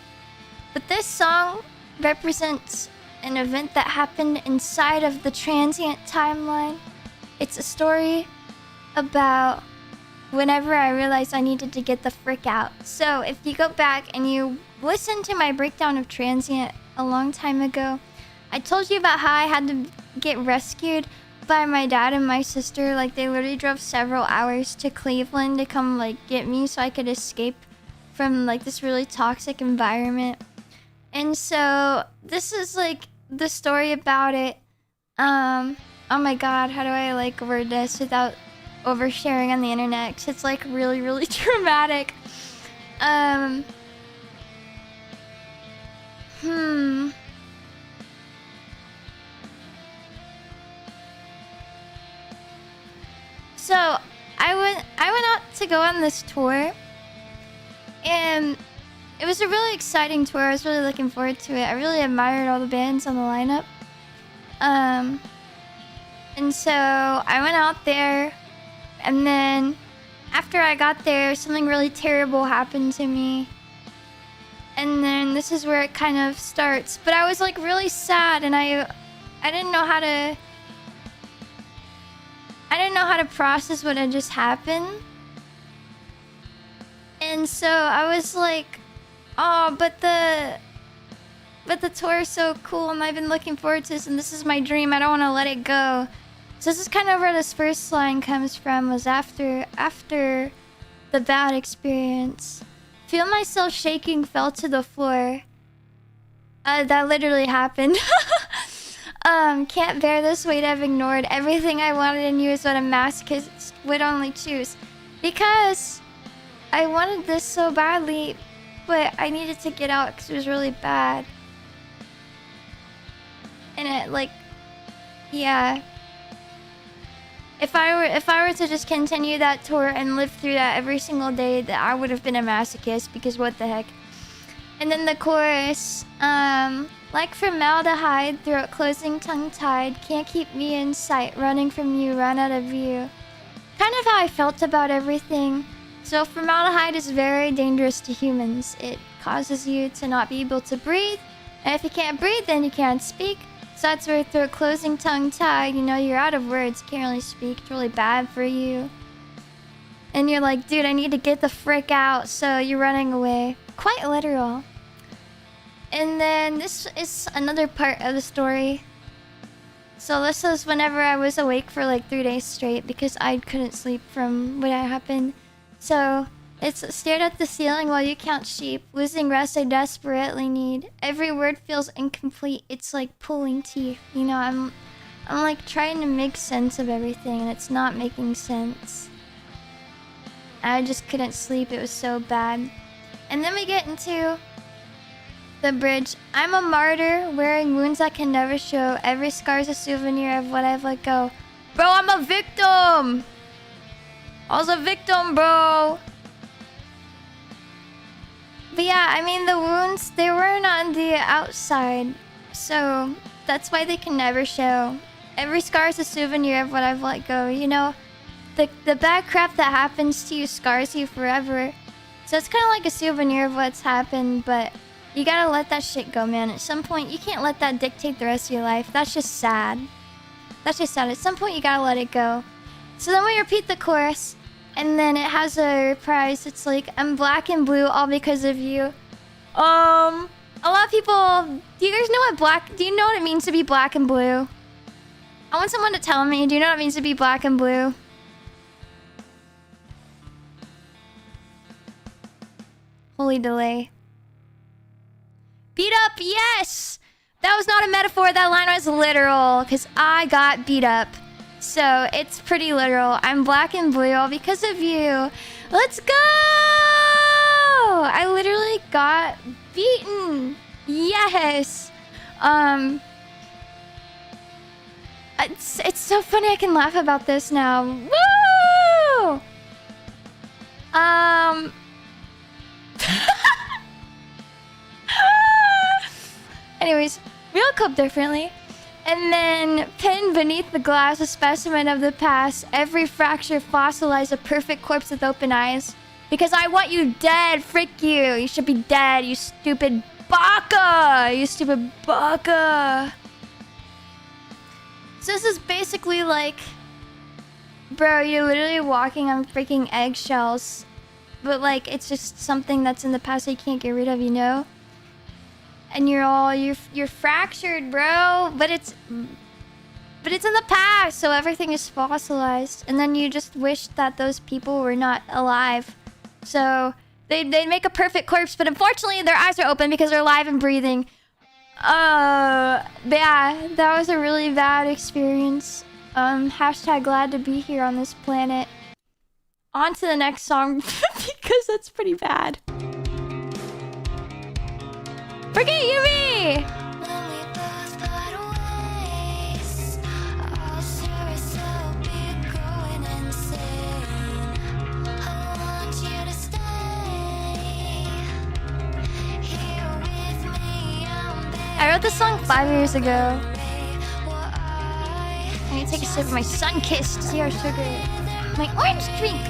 But this song represents an event that happened inside of the Transient timeline. It's a story about whenever I realized I needed to get the frick out. So if you go back and you listen to my breakdown of Transient a long time ago, I told you about how I had to get rescued by my dad and my sister. Like, they literally drove several hours to Cleveland to come like get me so I could escape from like this really toxic environment. And so this is like the story about it. Oh my god, how do I like word this without oversharing on the internet? 'Cause it's like really, really dramatic. So I went out to go on this tour, and it was a really exciting tour. I was really looking forward to it. I really admired all the bands on the lineup. And so I went out there, and then after I got there, something really terrible happened to me. And then this is where it kind of starts. But I was like really sad, and I didn't know how to process what had just happened. And so I was like, oh, but the tour is so cool, and I've been looking forward to this, and this is my dream. I don't want to let it go. So this is kind of where this first line comes from, was after the bad experience. Feel myself shaking, fell to the floor. That literally happened. Can't bear this weight, I've ignored. Everything I wanted in you is what a masochist would only choose. Because I wanted this so badly, but I needed to get out because it was really bad. And it like, yeah. If I were to just continue that tour and live through that every single day, that I would have been a masochist, because what the heck. And then the chorus, like formaldehyde, throat closing, tongue-tied, can't keep me in sight, running from you, run out of view. Kind of how I felt about everything. So formaldehyde is very dangerous to humans. It causes you to not be able to breathe, and if you can't breathe, then you can't speak. So that's where throat closing, tongue-tied, you know, you're out of words, can't really speak, it's really bad for you. And you're like, dude, I need to get the frick out, so you're running away. Quite literal. And then this is another part of the story. So this is whenever I was awake for like 3 days straight, because I couldn't sleep from what had happened. So it's stared at the ceiling while you count sheep, losing rest I desperately need. Every word feels incomplete. It's like pulling teeth. You know, I'm like trying to make sense of everything, and it's not making sense. I just couldn't sleep. It was so bad. And then we get into the bridge. I'm a martyr, wearing wounds that can never show. Every scar's a souvenir of what I've let go. Bro, I'm a victim! I was a victim, bro! But yeah, I mean, the wounds, they weren't on the outside. So that's why they can never show. Every scar is a souvenir of what I've let go. You know, the bad crap that happens to you scars you forever. So it's kind of like a souvenir of what's happened, but you gotta let that shit go, man. At some point, you can't let that dictate the rest of your life. That's just sad. That's just sad. At some point, you gotta let it go. So then we repeat the chorus, and then it has a reprise. It's like, I'm black and blue all because of you. A lot of people, do you guys know do you know what it means to be black and blue? I want someone to tell me, do you know what it means to be black and blue? Holy delay. Beat up, yes! That was not a metaphor, that line was literal, because I got beat up. So, it's pretty literal. I'm black and blue all because of you. Let's go! I literally got beaten. Yes! It's so funny I can laugh about this now. Woo! Anyways, we all cope differently. And then, pinned beneath the glass, a specimen of the past. Every fracture fossilized, a perfect corpse with open eyes. Because I want you dead, frick you. You should be dead, you stupid baka. You stupid baka. So this is basically like... Bro, you're literally walking on freaking eggshells. But like, it's just something that's in the past that you can't get rid of, you know? And you're fractured, bro. But it's in the past, so everything is fossilized. And then you just wish that those people were not alive. So they'd make a perfect corpse, but unfortunately their eyes are open because they're alive and breathing. Yeah, that was a really bad experience. Hashtag glad to be here on this planet. On to the next song because that's pretty bad. Forget Yumi! I wrote this song 5 years ago. I need to take a sip of my sun-kissed zero sugar. My orange drink.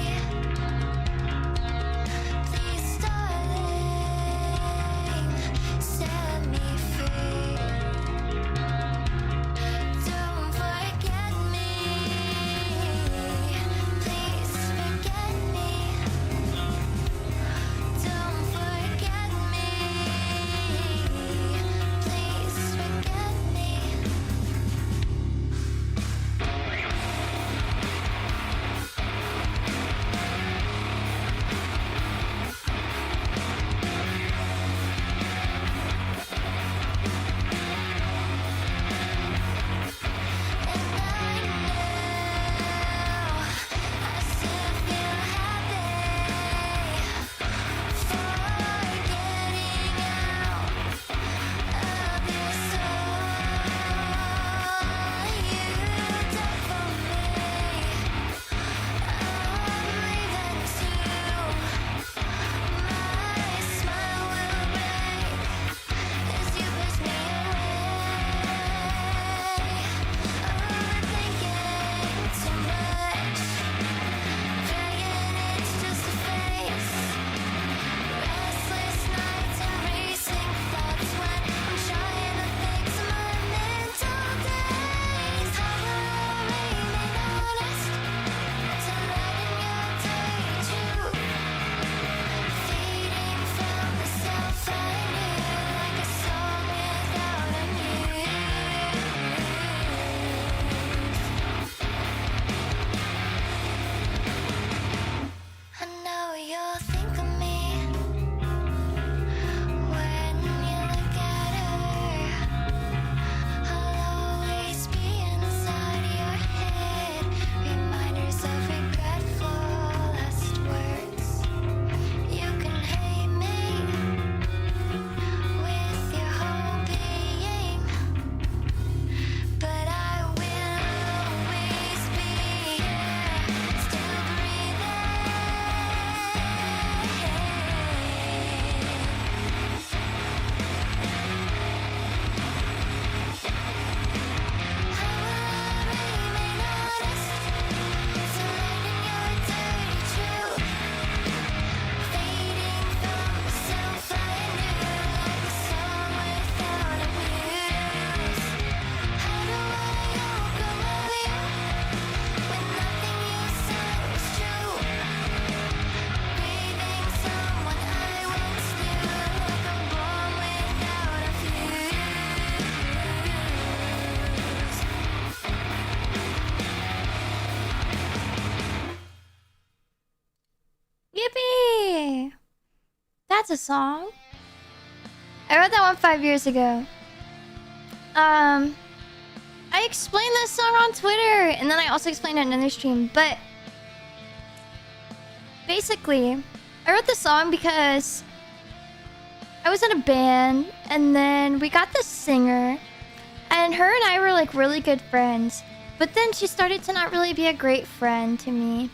Yippee! That's a song. I wrote that one 5 years ago. I explained this song on Twitter, and then I also explained it in another stream, but basically, I wrote this song because I was in a band, and then we got this singer, and her and I were like really good friends, but then she started to not really be a great friend to me.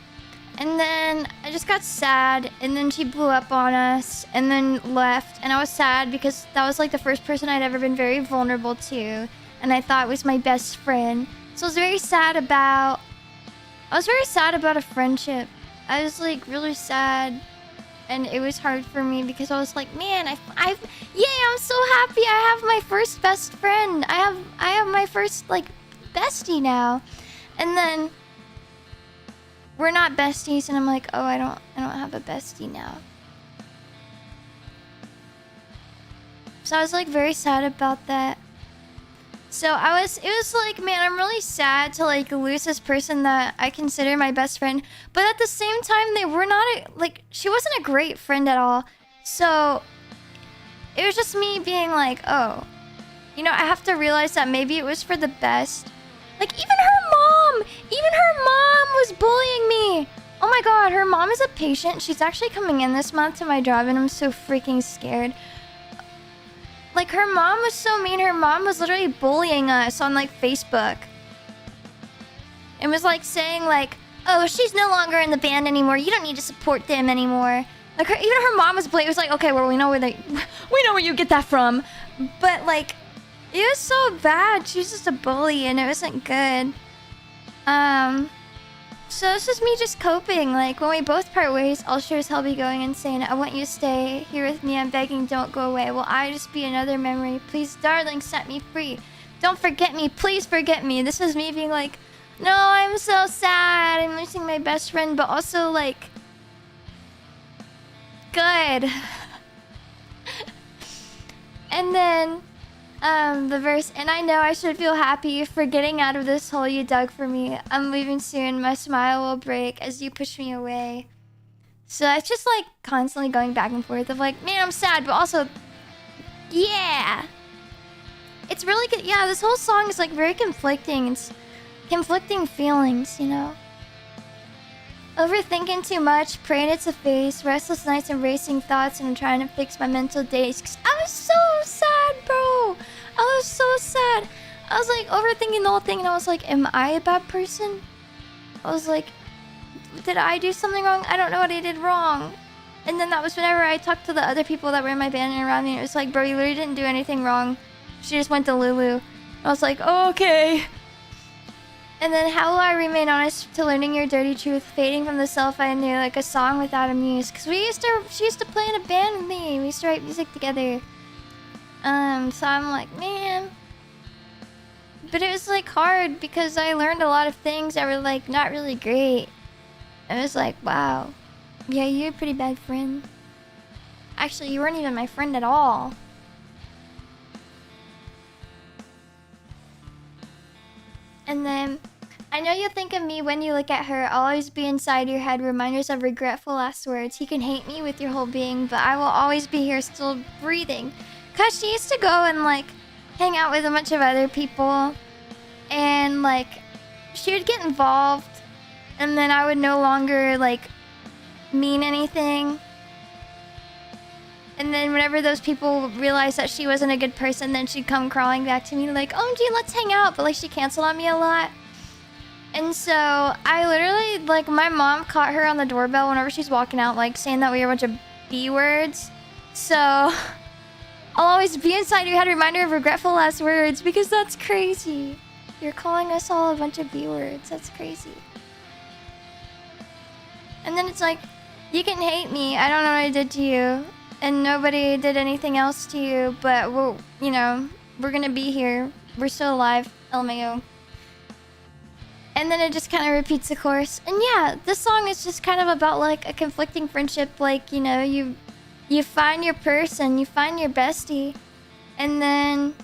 And then I just got sad, and then she blew up on us, and then left, and I was sad because that was like the first person I'd ever been very vulnerable to. and I thought was my best friend. So I was very sad about a friendship. I was like really sad, and it was hard for me because I was like, man, I'm so happy I have my first best friend. I have my first like bestie now. And then we're not besties, and I'm like, oh, I don't have a bestie now. So I was like very sad about that. So it was like, man, I'm really sad to like lose this person that I consider my best friend. But at the same time, they were not she wasn't a great friend at all. So it was just me being like, oh, you know, I have to realize that maybe it was for the best. Like even her mom was bullying me. Oh my god, her mom is a patient. She's actually coming in this month to my job, and I'm so freaking scared. Like, her mom was so mean. Her mom was literally bullying us on, like, Facebook. And was, like, saying, like, oh, she's no longer in the band anymore. You don't need to support them anymore. Like, even her mom was bullying. It was like, okay, well, we know where you get that from. But, like, it was so bad. She was just a bully, and it wasn't good. So this is me just coping. Like, when we both part ways, I'll sure as hell be going insane. I want you to stay here with me. I'm begging, don't go away. Will I just be another memory? Please, darling, set me free. Don't forget me. Please forget me. This is me being like, no, I'm so sad. I'm losing my best friend, but also, like, good. And then, the verse, and I know I should feel happy for getting out of this hole you dug for me. I'm leaving soon. My smile will break as you push me away. So it's just like constantly going back and forth of like, man, I'm sad, but also, yeah. It's really good. Yeah, this whole song is like very conflicting. It's conflicting feelings, you know? Overthinking too much, praying it's a phase, restless nights and racing thoughts, and I'm trying to fix my mental days. 'Cause I was so sad, bro. I was so sad. I was like overthinking the whole thing, and I was like, am I a bad person? I was like, did I do something wrong? I don't know what I did wrong. And then that was whenever I talked to the other people that were in my band and around me, and it was like, bro, you literally didn't do anything wrong. She just went to Lulu. I was like, oh, okay. And then how will I remain honest to learning your dirty truth, fading from the self I knew, like a song without a muse. Cause she used to play in a band with me. We used to write music together. So I'm like, man. But it was like hard because I learned a lot of things that were like not really great. I was like, wow. Yeah, you're a pretty bad friend. Actually, you weren't even my friend at all. And then, I know you think of me when you look at her. I'll always be inside your head, reminders of regretful last words. You can hate me with your whole being, but I will always be here still breathing. Cause she used to go and like hang out with a bunch of other people, and like she would get involved, and then I would no longer like mean anything. And then whenever those people realized that she wasn't a good person, then she'd come crawling back to me like, oh, gee, let's hang out. But like she canceled on me a lot. And so I literally, like, my mom caught her on the doorbell whenever she's walking out, like saying that we were a bunch of B words. So I'll always be inside your head, reminder of regretful last words, because that's crazy. You're calling us all a bunch of B words. That's crazy. And then it's like, you can hate me. I don't know what I did to you. And nobody did anything else to you, but we're, you know, we're gonna be here. We're still alive, LMAO. And then it just kind of repeats the chorus. And yeah, this song is just kind of about like a conflicting friendship. Like, you know, you find your person, you find your bestie, and then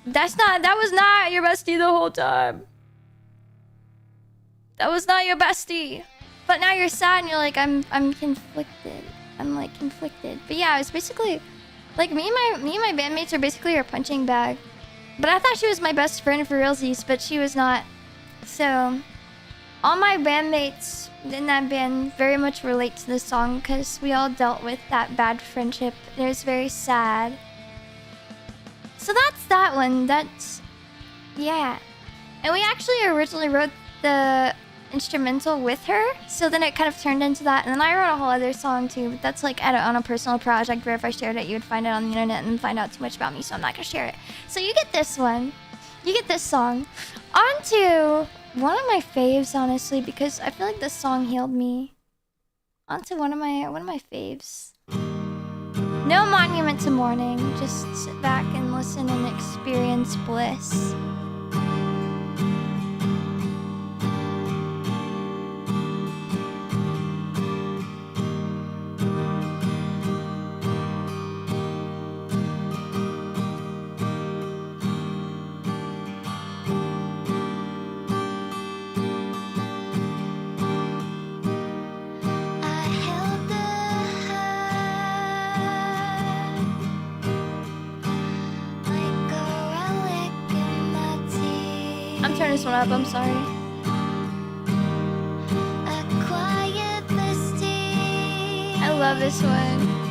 that was not your bestie the whole time. That was not your bestie. But now you're sad and you're like, I'm conflicted. I'm like conflicted. But yeah, it's basically like me and my bandmates are basically her punching bag. But I thought she was my best friend for realsies, but she was not. So all my bandmates in that band very much relate to this song because we all dealt with that bad friendship. It was very sad. So that's that one. That's, yeah. And we actually originally wrote the instrumental with her. So then it kind of turned into that. And then I wrote a whole other song too. But that's like on a personal project where if I shared it, you would find it on the internet and find out too much about me. So I'm not gonna share it. So you get this one. You get this song. On to one of my faves, honestly, because I feel like this song healed me. On to one of my faves. No monument to mourning. Just sit back and listen and experience bliss. I'm turning this one up, I'm sorry. I love this one.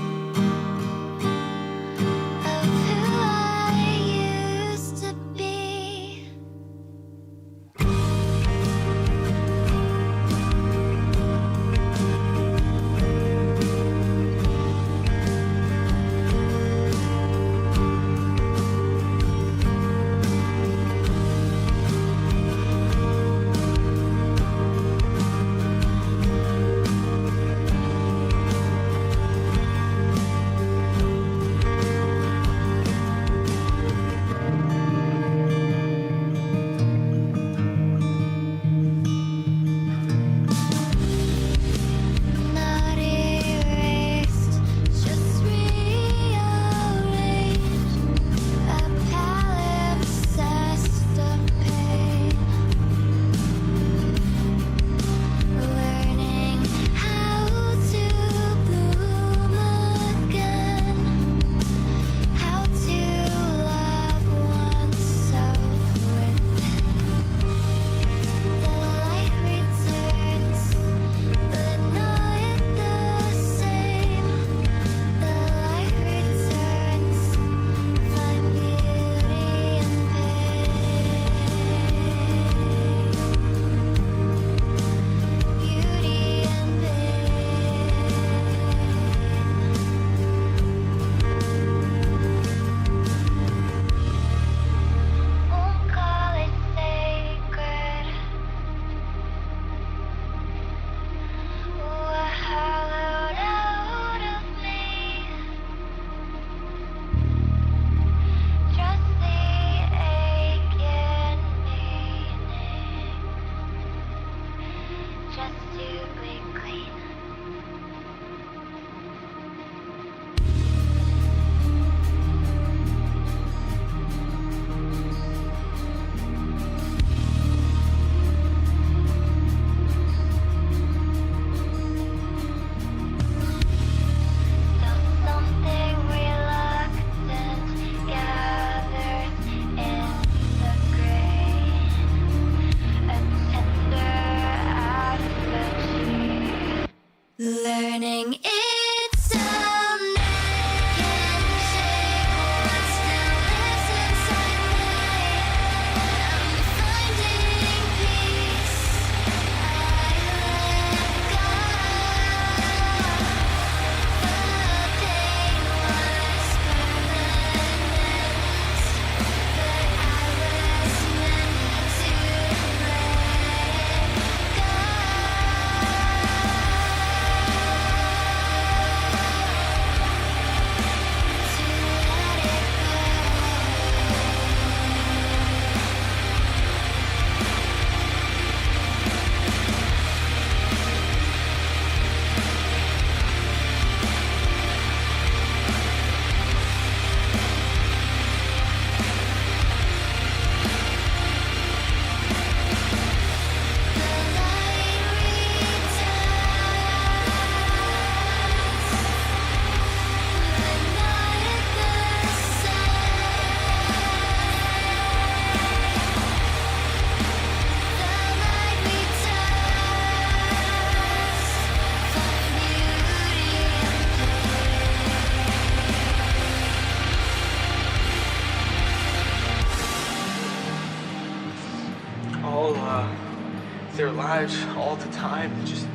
their lives all the time. Just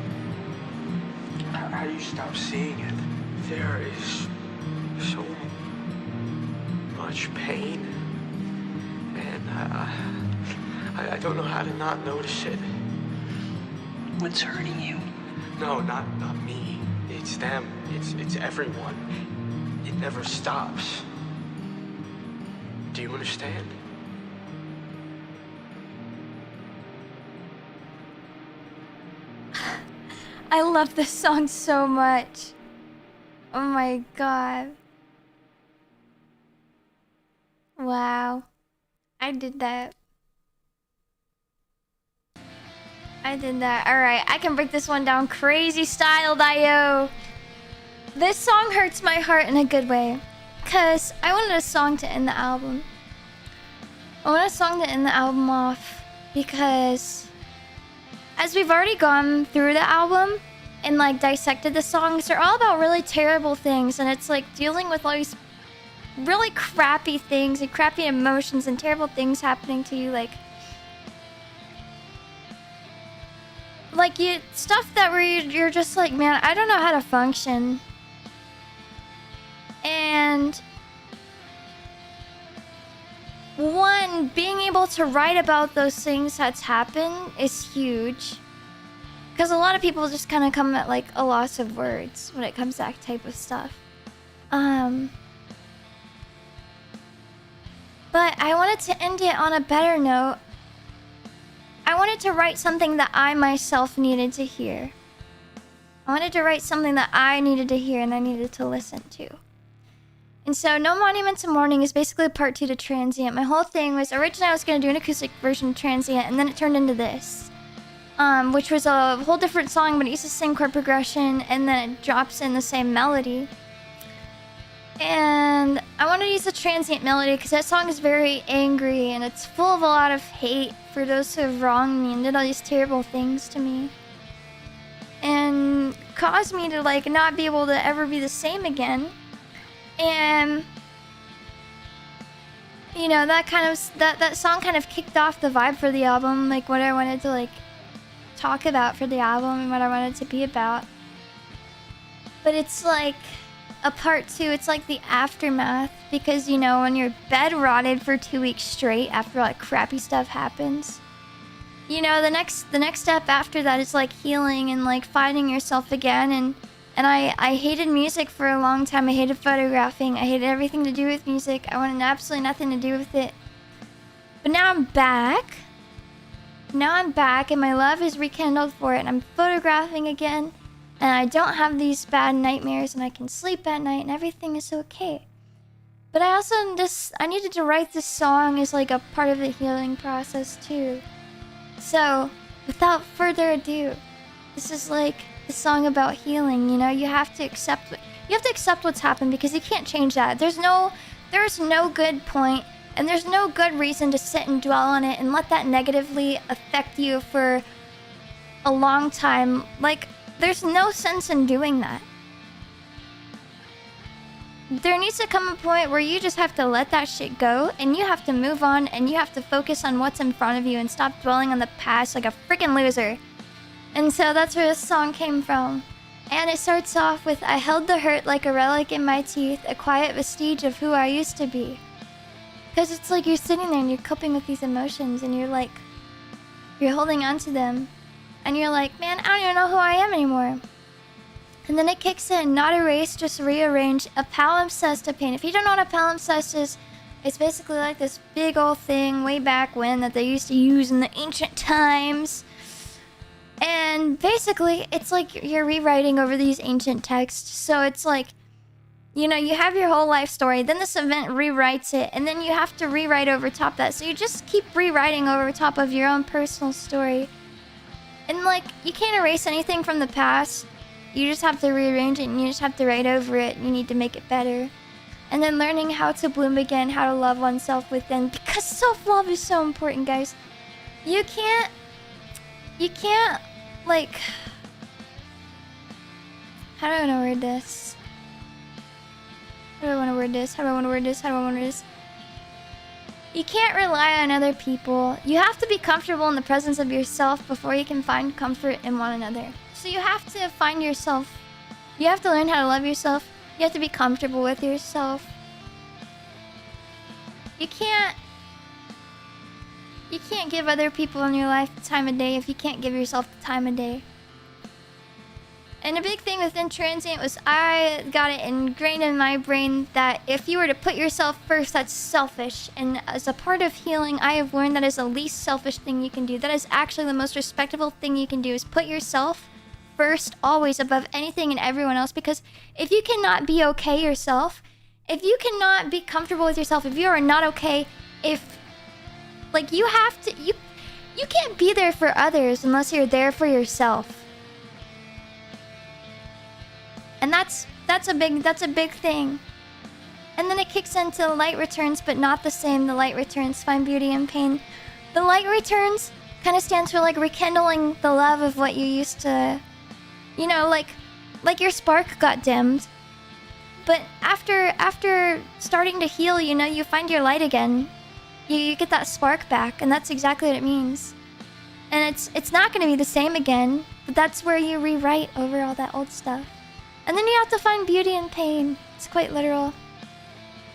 how do you stop seeing it? There is so much pain, and I don't know how to not notice it. What's hurting you? No, not me. It's them. It's everyone. It never stops. Do you understand? I love this song so much. Oh my god. Wow. I did that. Alright, I can break this one down crazy style, Dio. This song hurts my heart in a good way. Because I wanted a song to end the album. I want a song to end the album off. Because as we've already gone through the album and like dissected the songs, they're all about really terrible things. And it's like dealing with all these really crappy things and crappy emotions and terrible things happening to you. Like you stuff that where you're just like, man, I don't know how to function. And one, being able to write about those things that's happened is huge. Because a lot of people just kind of come at like a loss of words when it comes to that type of stuff. But I wanted to end it on a better note. I wanted to write something that I myself needed to hear. I wanted to write something that I needed to hear and I needed to listen to. And so No Monument to Morning is basically part 2 to Transient. My whole thing was, originally I was going to do an acoustic version of Transient, and then it turned into this. Which was a whole different song, but it uses the same chord progression, and then it drops in the same melody. And I wanted to use the Transient melody because that song is very angry, and it's full of a lot of hate for those who have wronged me and did all these terrible things to me. And caused me to like not be able to ever be the same again. And you know, that song kind of kicked off the vibe for the album, like what I wanted to like talk about for the album and what I wanted to be about. But it's like a part 2, it's like the aftermath, because you know, when you're bed rotted for 2 weeks straight after like crappy stuff happens, you know, the next step after that is like healing and like finding yourself again. And I hated music for a long time. I hated photographing. I hated everything to do with music. I wanted absolutely nothing to do with it. But now I'm back. And my love is rekindled for it. And I'm photographing again. And I don't have these bad nightmares. And I can sleep at night. And everything is okay. But I also I needed to write this song as like a part of the healing process too. So, without further ado, this is like the song about healing. You know, you have to accept what's happened, because you can't change that. There's no good point, and there's no good reason to sit and dwell on it and let that negatively affect you for a long time. Like, there's no sense in doing that. There needs to come a point where you just have to let that shit go, and you have to move on, and you have to focus on what's in front of you and stop dwelling on the past like a freaking loser. And so that's where this song came from. And it starts off with, I held the hurt like a relic in my teeth, a quiet vestige of who I used to be. Because it's like you're sitting there and you're coping with these emotions, and you're holding on to them. And you're like, man, I don't even know who I am anymore. And then it kicks in, not erased, just rearranged, a palimpsest of pain. If you don't know what a palimpsest is, it's basically like this big old thing way back when that they used to use in the ancient times. And basically, it's like you're rewriting over these ancient texts. So it's like, you know, you have your whole life story, then this event rewrites it, and then you have to rewrite over top that. So you just keep rewriting over top of your own personal story. And like, you can't erase anything from the past. You just have to rearrange it, and you just have to write over it. You need to make it better. And then learning how to bloom again, how to love oneself within. Because self-love is so important, guys. You can't, like... How do I want to word this? You can't rely on other people. You have to be comfortable in the presence of yourself before you can find comfort in one another. So you have to find yourself. You have to learn how to love yourself. You have to be comfortable with yourself. You can't give other people in your life the time of day if you can't give yourself the time of day. And a big thing within transient was I got it ingrained in my brain that if you were to put yourself first, that's selfish. And as a part of healing, I have learned that is the least selfish thing you can do. That is actually the most respectable thing you can do, is put yourself first always above anything and everyone else. Because if you cannot be okay yourself, if you cannot be comfortable with yourself, if you are not okay, if like you have to, you can't be there for others unless you're there for yourself. And that's a big thing. And then it kicks into the light returns, but not the same. The light returns, find beauty in pain. The light returns kind of stands for like rekindling the love of what you used to, you know, like your spark got dimmed. But after starting to heal, you know, you find your light again. You get that spark back, and that's exactly what it means. And it's not going to be the same again, but that's where you rewrite over all that old stuff. And then you have to find beauty in pain. It's quite literal.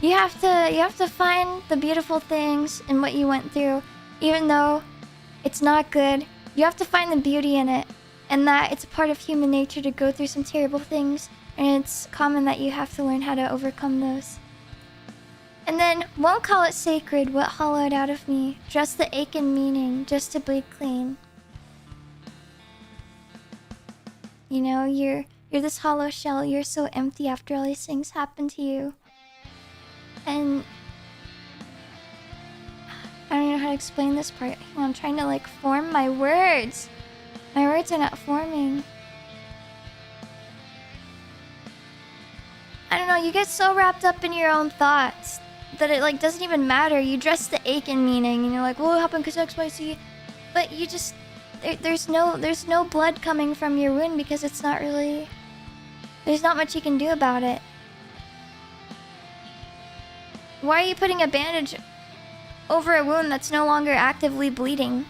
You have to find the beautiful things in what you went through, even though it's not good. You have to find the beauty in it, and that it's a part of human nature to go through some terrible things, and it's common that you have to learn how to overcome those. And then, won't call it sacred, what hollowed out of me, just the ache and meaning, just to bleed clean. You know, you're this hollow shell, you're so empty after all these things happen to you. And I don't know how to explain this part. I'm trying to like form my words. My words are not forming. I don't know, you get so wrapped up in your own thoughts that it like doesn't even matter. You dress the ache in meaning and you're like, well, what happened because XYZ? But you just, there's no blood coming from your wound because it's not really, there's not much you can do about it. Why are you putting a bandage over a wound that's no longer actively bleeding?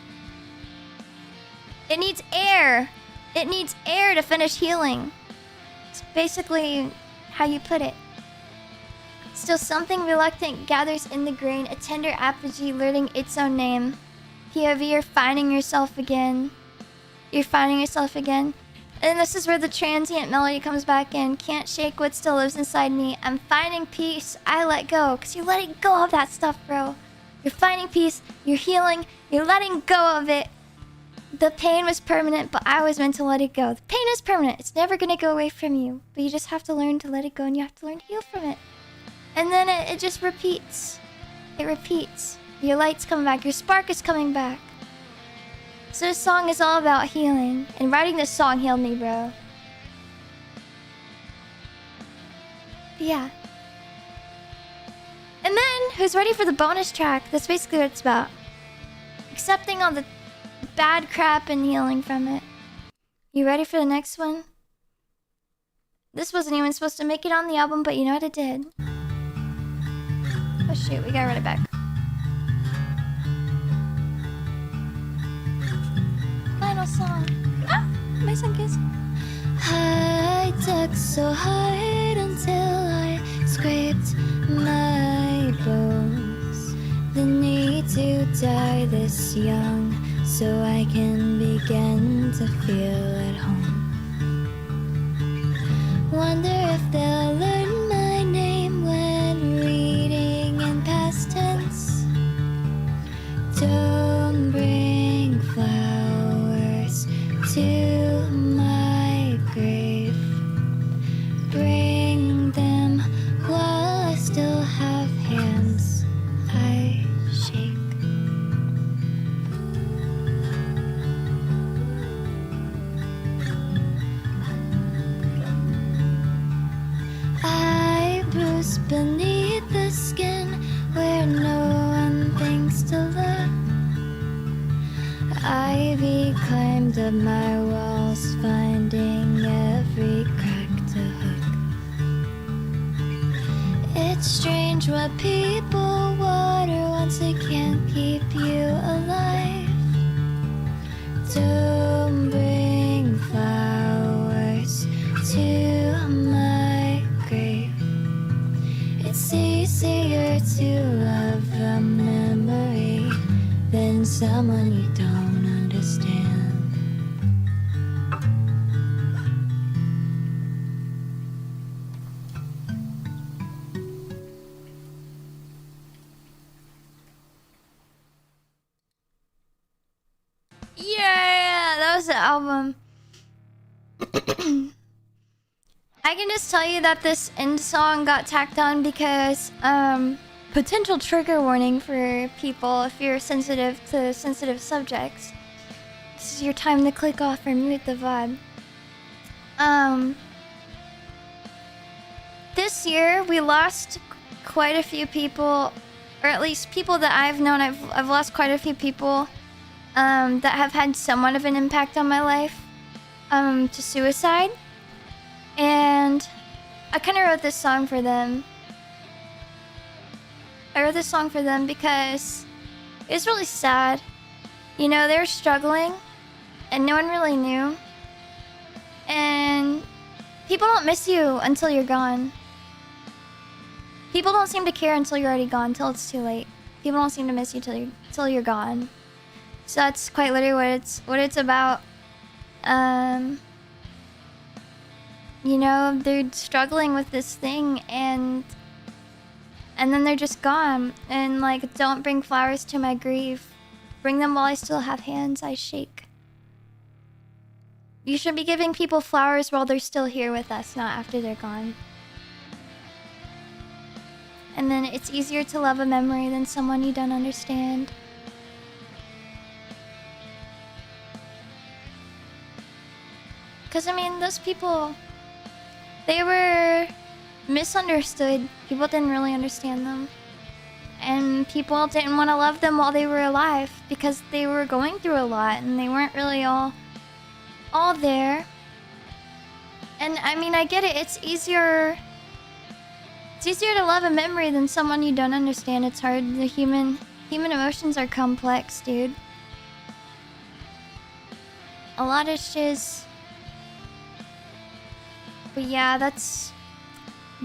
It needs air. It needs air to finish healing. It's basically how you put it. Still something reluctant gathers in the grain, a tender apogee learning its own name. POV, you're finding yourself again. You're finding yourself again. And this is where the transient melody comes back in. Can't shake what still lives inside me. I'm finding peace. I let go. Because you're letting go of that stuff, bro. You're finding peace. You're healing. You're letting go of it. The pain was permanent, but I was meant to let it go. The pain is permanent. It's never going to go away from you. But you just have to learn to let it go, and you have to learn to heal from it. And then it just repeats. It repeats. Your light's coming back. Your spark is coming back. So this song is all about healing. And writing this song healed me, bro. But yeah. And then, who's ready for the bonus track? That's basically what it's about. Accepting all the bad crap and healing from it. You ready for the next one? This wasn't even supposed to make it on the album, but you know what it did. Oh shoot, we gotta run it back. Final song. Ah! My sun kiss. I dug so hard until I scraped my bones. The need to die this young so I can begin to feel at home. Wonder if they'll learn my name when reading in past tense. Don't bring flowers to my grave. Bring them while I still have hands I shake. I bruise beneath the skin where no one thinks to look. Ivy climbed up my walls, finding every crack to hook. It's strange what people water once they keep you alive. Don't bring flowers to my grave. It's easier to love a memory than someone you don't understand. Yeah, that was the album. I can just tell you that this end song got tacked on because potential trigger warning for people if you're sensitive to sensitive subjects. This is your time to click off or mute the vibe. This year we lost quite a few people, or at least people that I've known. I've lost quite a few people that have had somewhat of an impact on my life to suicide. And I kind of wrote this song for them. I wrote this song for them because it's really sad. You know, they were struggling and no one really knew. And people don't miss you until you're gone. People don't seem to care until you're already gone, till it's too late. People don't seem to miss you till you're gone. So that's quite literally what it's about. You know, they're struggling with this thing and then they're just gone. And like, don't bring flowers to my grave. Bring them while I still have hands I shake. You should be giving people flowers while they're still here with us, not after they're gone. And then it's easier to love a memory than someone you don't understand. Because, I mean, those people, they were misunderstood. People didn't really understand them. And people didn't want to love them while they were alive because they were going through a lot and they weren't really all there. And, I mean, I get it. It's easier to love a memory than someone you don't understand. It's hard. The human emotions are complex, dude. A lot of shiz. But yeah, that's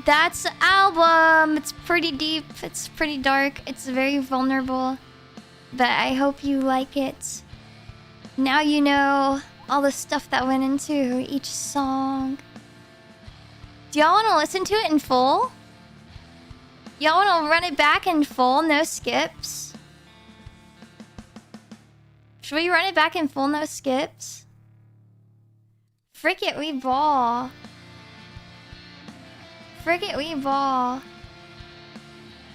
the album. It's pretty deep. It's pretty dark. It's very vulnerable. But I hope you like it. Now you know all the stuff that went into each song. Do y'all want to listen to it in full? Y'all want to run it back in full, no skips? Should we run it back in full, no skips? Frick it, we ball. Frick it, we ball.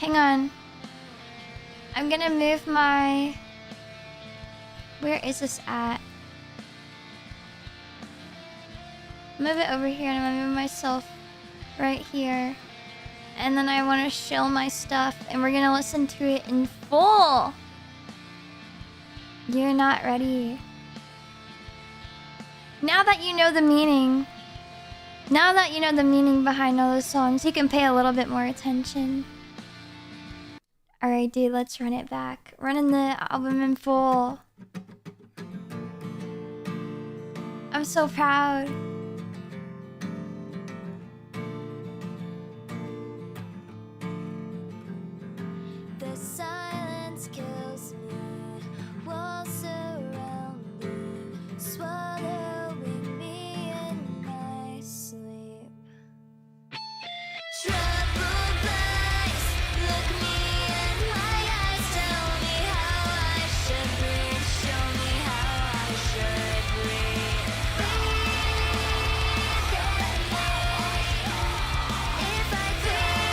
Hang on. I'm gonna move my... Where is this at? Move it over here and I'm gonna move myself right here. And then I want to shill my stuff and we're gonna listen to it in full. You're not ready. Now that you know the meaning, behind all those songs, you can pay a little bit more attention. Alright, dude, let's run it back. Running the album in full. I'm so proud. The silence kills me, walls surround me, swallowing me in my sleep. Troubled eyes, look me in my eyes, tell me how I should breathe, show me how I should breathe. If I could,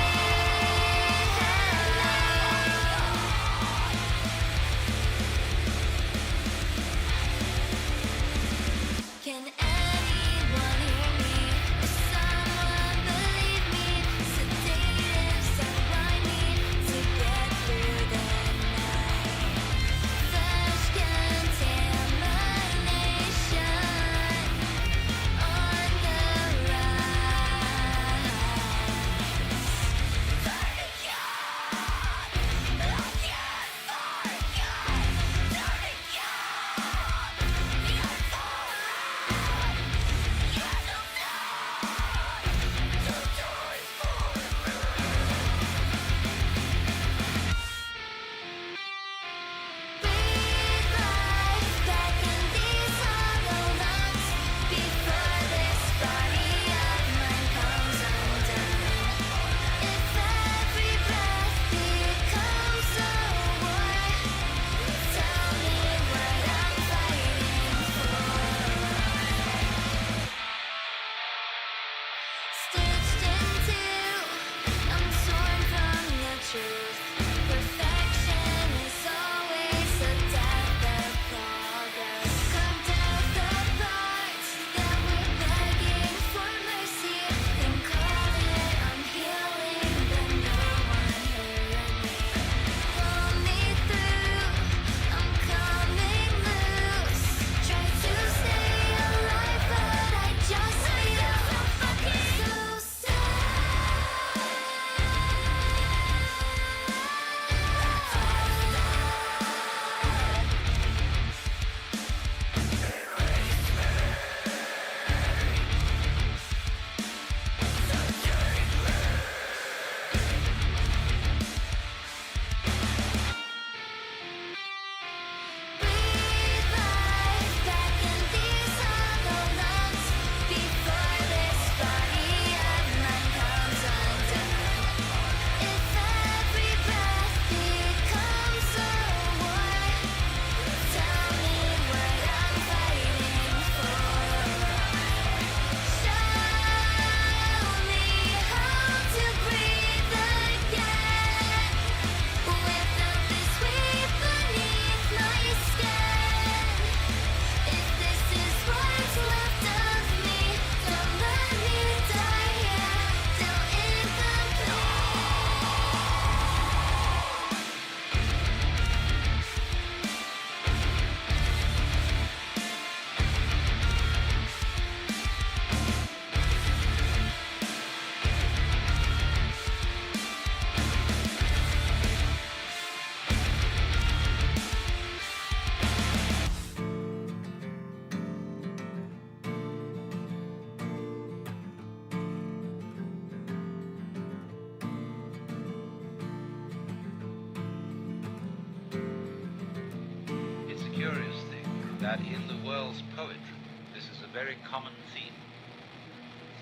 that in the world's poetry, this is a very common theme.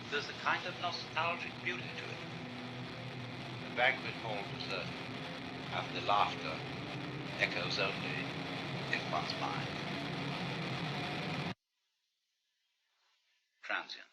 There's a kind of nostalgic beauty to it. The banquet hall deserted, and the laughter echoes only in one's mind. Transients.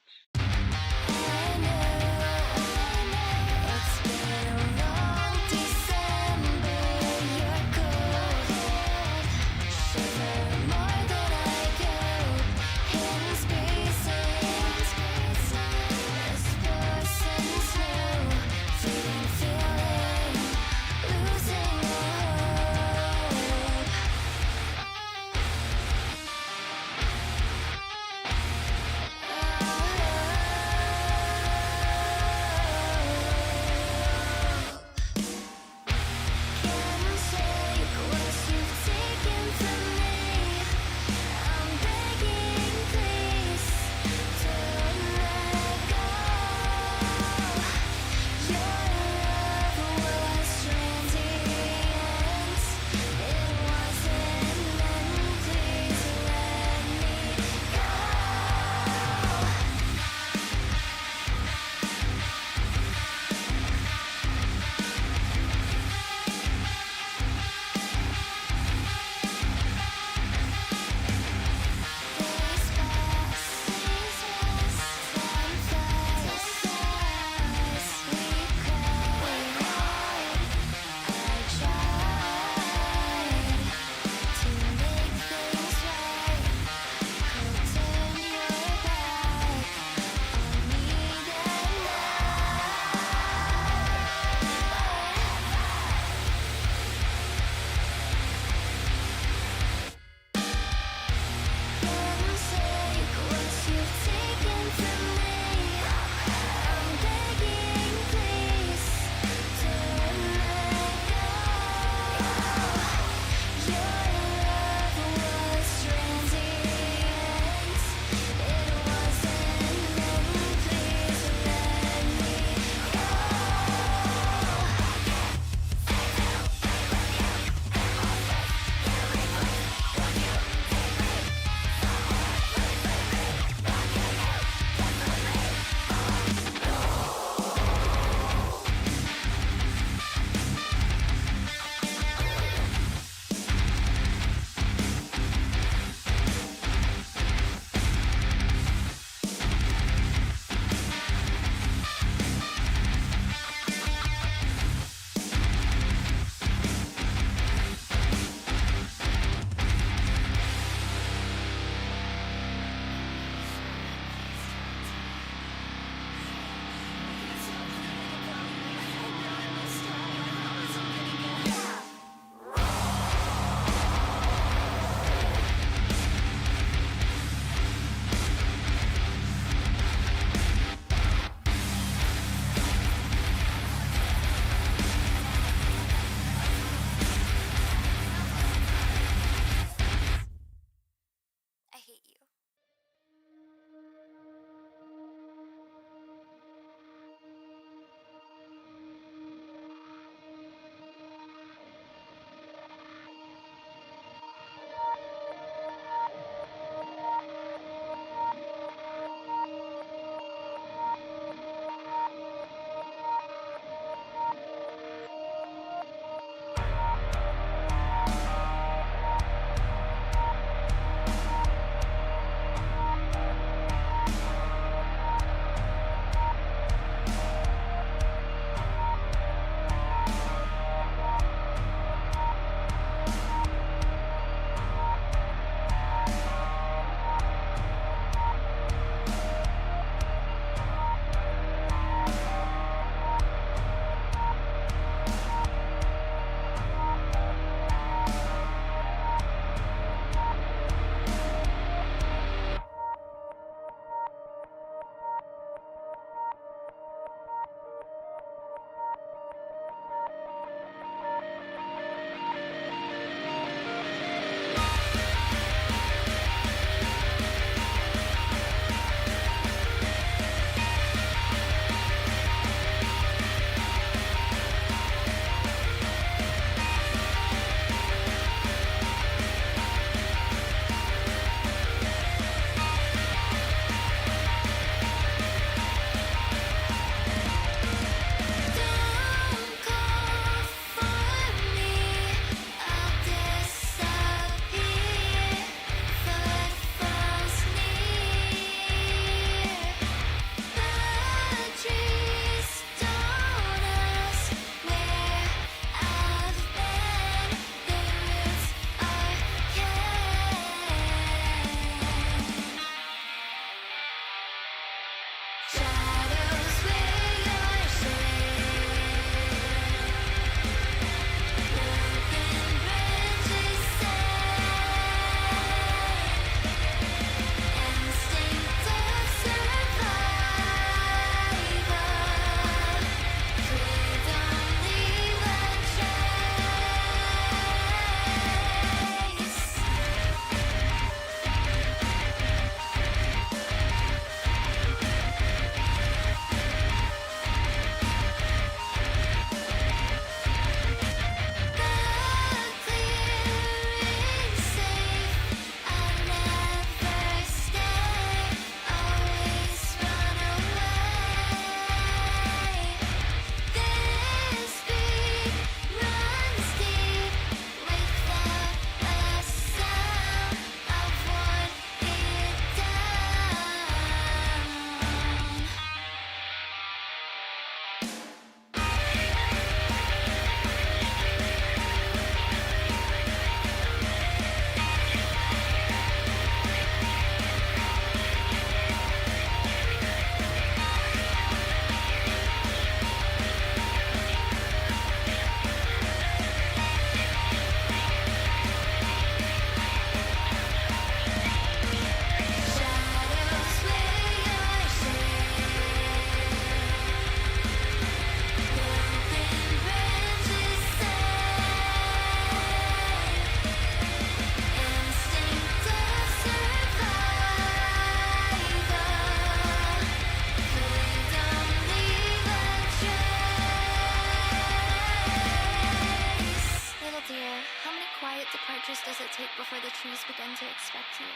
quiet departures does it take before the trees begin to expect you?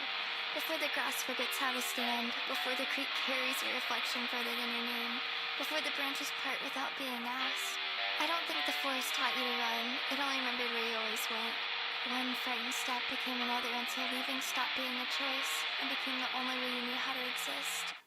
Before the grass forgets how to stand, before the creek carries your reflection further than your name, before the branches part without being asked. I don't think the forest taught you to run, it only remembered where you always went. One frightened step became another until leaving stopped being a choice and became the only way you knew how to exist.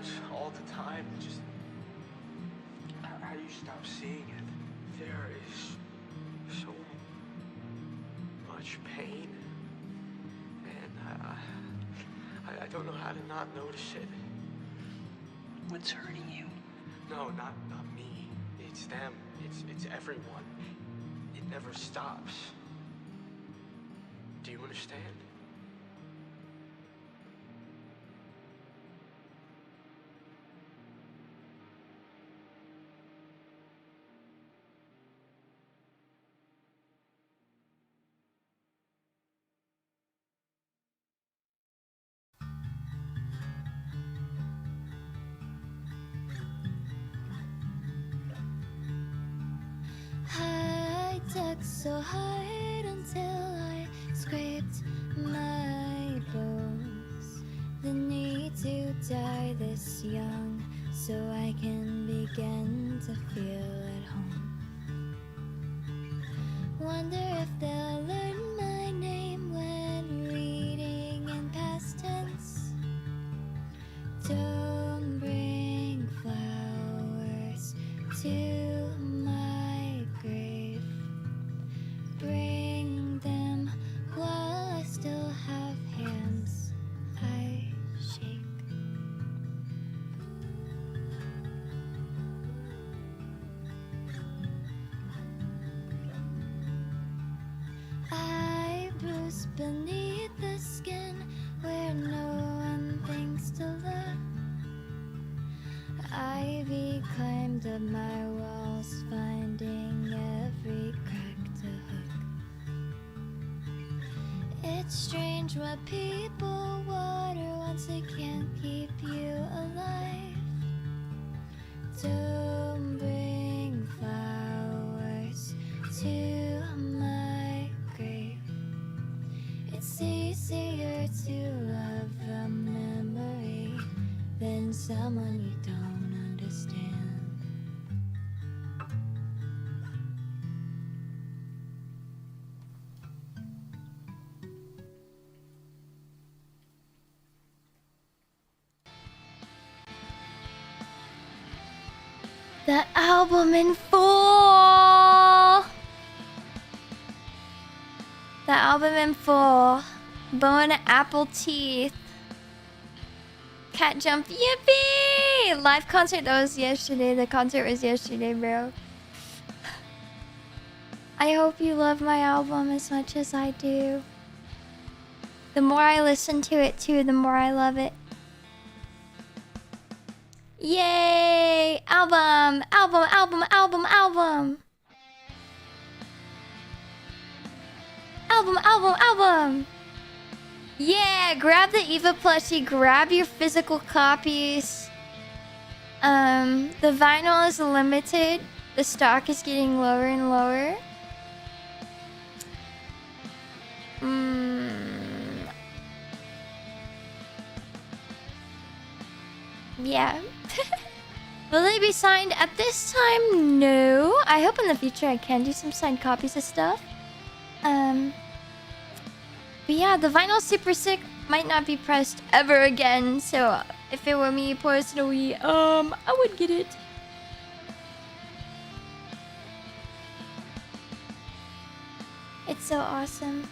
lives all the time. Just how do you stop seeing it? There is so much pain, and I don't know how to not notice it. What's hurting you? No, not me. It's them. It's everyone. It never stops. Do you understand? I dug so hard until I scraped my bones. The need to die this young so I can begin to feel at home. Wonder if they'll learn my name when reading in past tense. Don't bring flowers to my grave. Bring them while I still have hands I shake. I bruise beneath the skin where no one thinks to look. Ivy climbed up my walls, finding every crack to hook. It's strange what people water once they can't keep you alive. Don't bring flowers to my grave. It's easier to love a memory than someone you don't understand. The album in full! The album in full. Bone apple teeth. Cat jump, yippee! Live concert, that was yesterday. The concert was yesterday, bro. I hope you love my album as much as I do. The more I listen to it too, the more I love it. Yay! Album! Album, album, album, album! Album, album, album! Yeah, grab the Eva plushie, grab your physical copies. The vinyl is limited. The stock is getting lower and lower. Yeah. Will they be signed at this time? No. I hope in the future I can do some signed copies of stuff. But yeah, the vinyl's super sick. Might not be pressed ever again. So if it were me personally, I would get it. It's so awesome.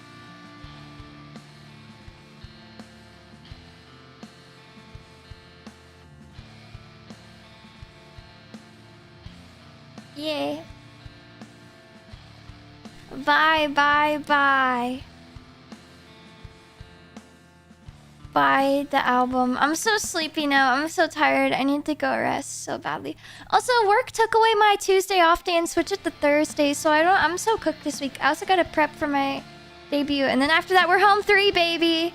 Yay. Bye, bye, bye. Buy the album. I'm so sleepy now. I'm so tired. I need to go rest so badly. Also, work took away my Tuesday off day and switched it to Thursday, so I'm so cooked this week. I also gotta prep for my debut, and then after that, we're home free, baby.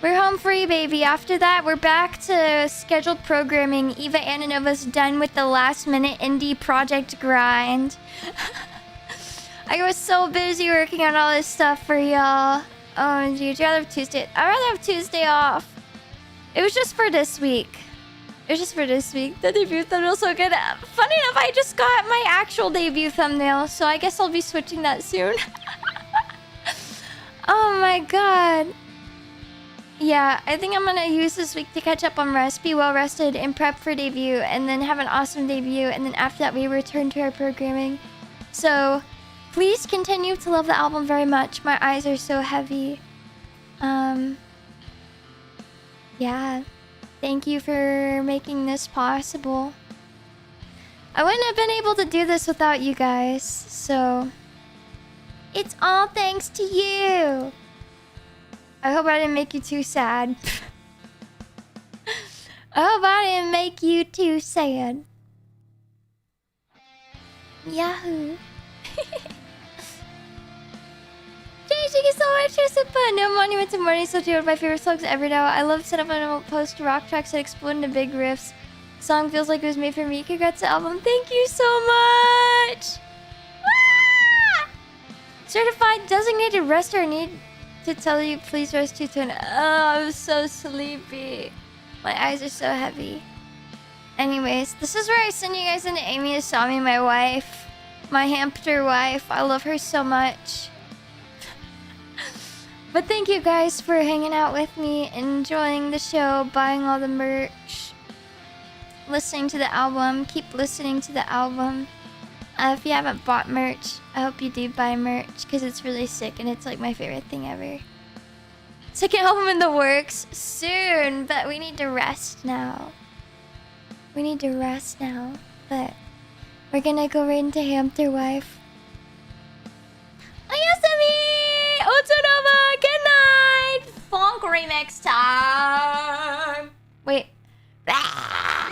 We're home free, baby. After that, we're back to scheduled programming. Eva Ananova's done with the last-minute indie project grind. I was so busy working on all this stuff for y'all. Oh, dude, I'd rather have Tuesday. I'd rather have Tuesday off. It was just for this week. It was just for this week. The debut thumbnail's so good. Funny enough, I just got my actual debut thumbnail, so I guess I'll be switching that soon. Oh my god. Yeah, I think I'm gonna use this week to catch up on rest, be well rested, and prep for debut, and then have an awesome debut, and then after that we return to our programming. So, please continue to love the album very much. My eyes are so heavy. Yeah. Thank you for making this possible. I wouldn't have been able to do this without you guys, so it's all thanks to you. I hope I didn't make you too sad. I hope I didn't make you too sad. Yahoo. Jay, thank you so much for Sipa. No Monument to Morning, so one of my favorite songs ever now. I love set up on post rock tracks that explode into big riffs. Song feels like it was made for me. Congrats to the album. Thank you so much. Ah! Certified designated rester. I need to tell you, please rest too soon. Oh, I'm so sleepy. My eyes are so heavy. Anyways, this is where I send you guys into Amy Asami, my wife. My hamster wife. I love her so much. But thank you guys for hanging out with me, enjoying the show, buying all the merch, listening to the album. Keep listening to the album. If you haven't bought merch, I hope you do buy merch because it's really sick and it's like my favorite thing ever. Second album in the works soon, but we need to rest now. We need to rest now, but we're gonna go right into Hamster Wife. Ayasumi! Ananova! Good night! Funk remix time! Wait. Ah!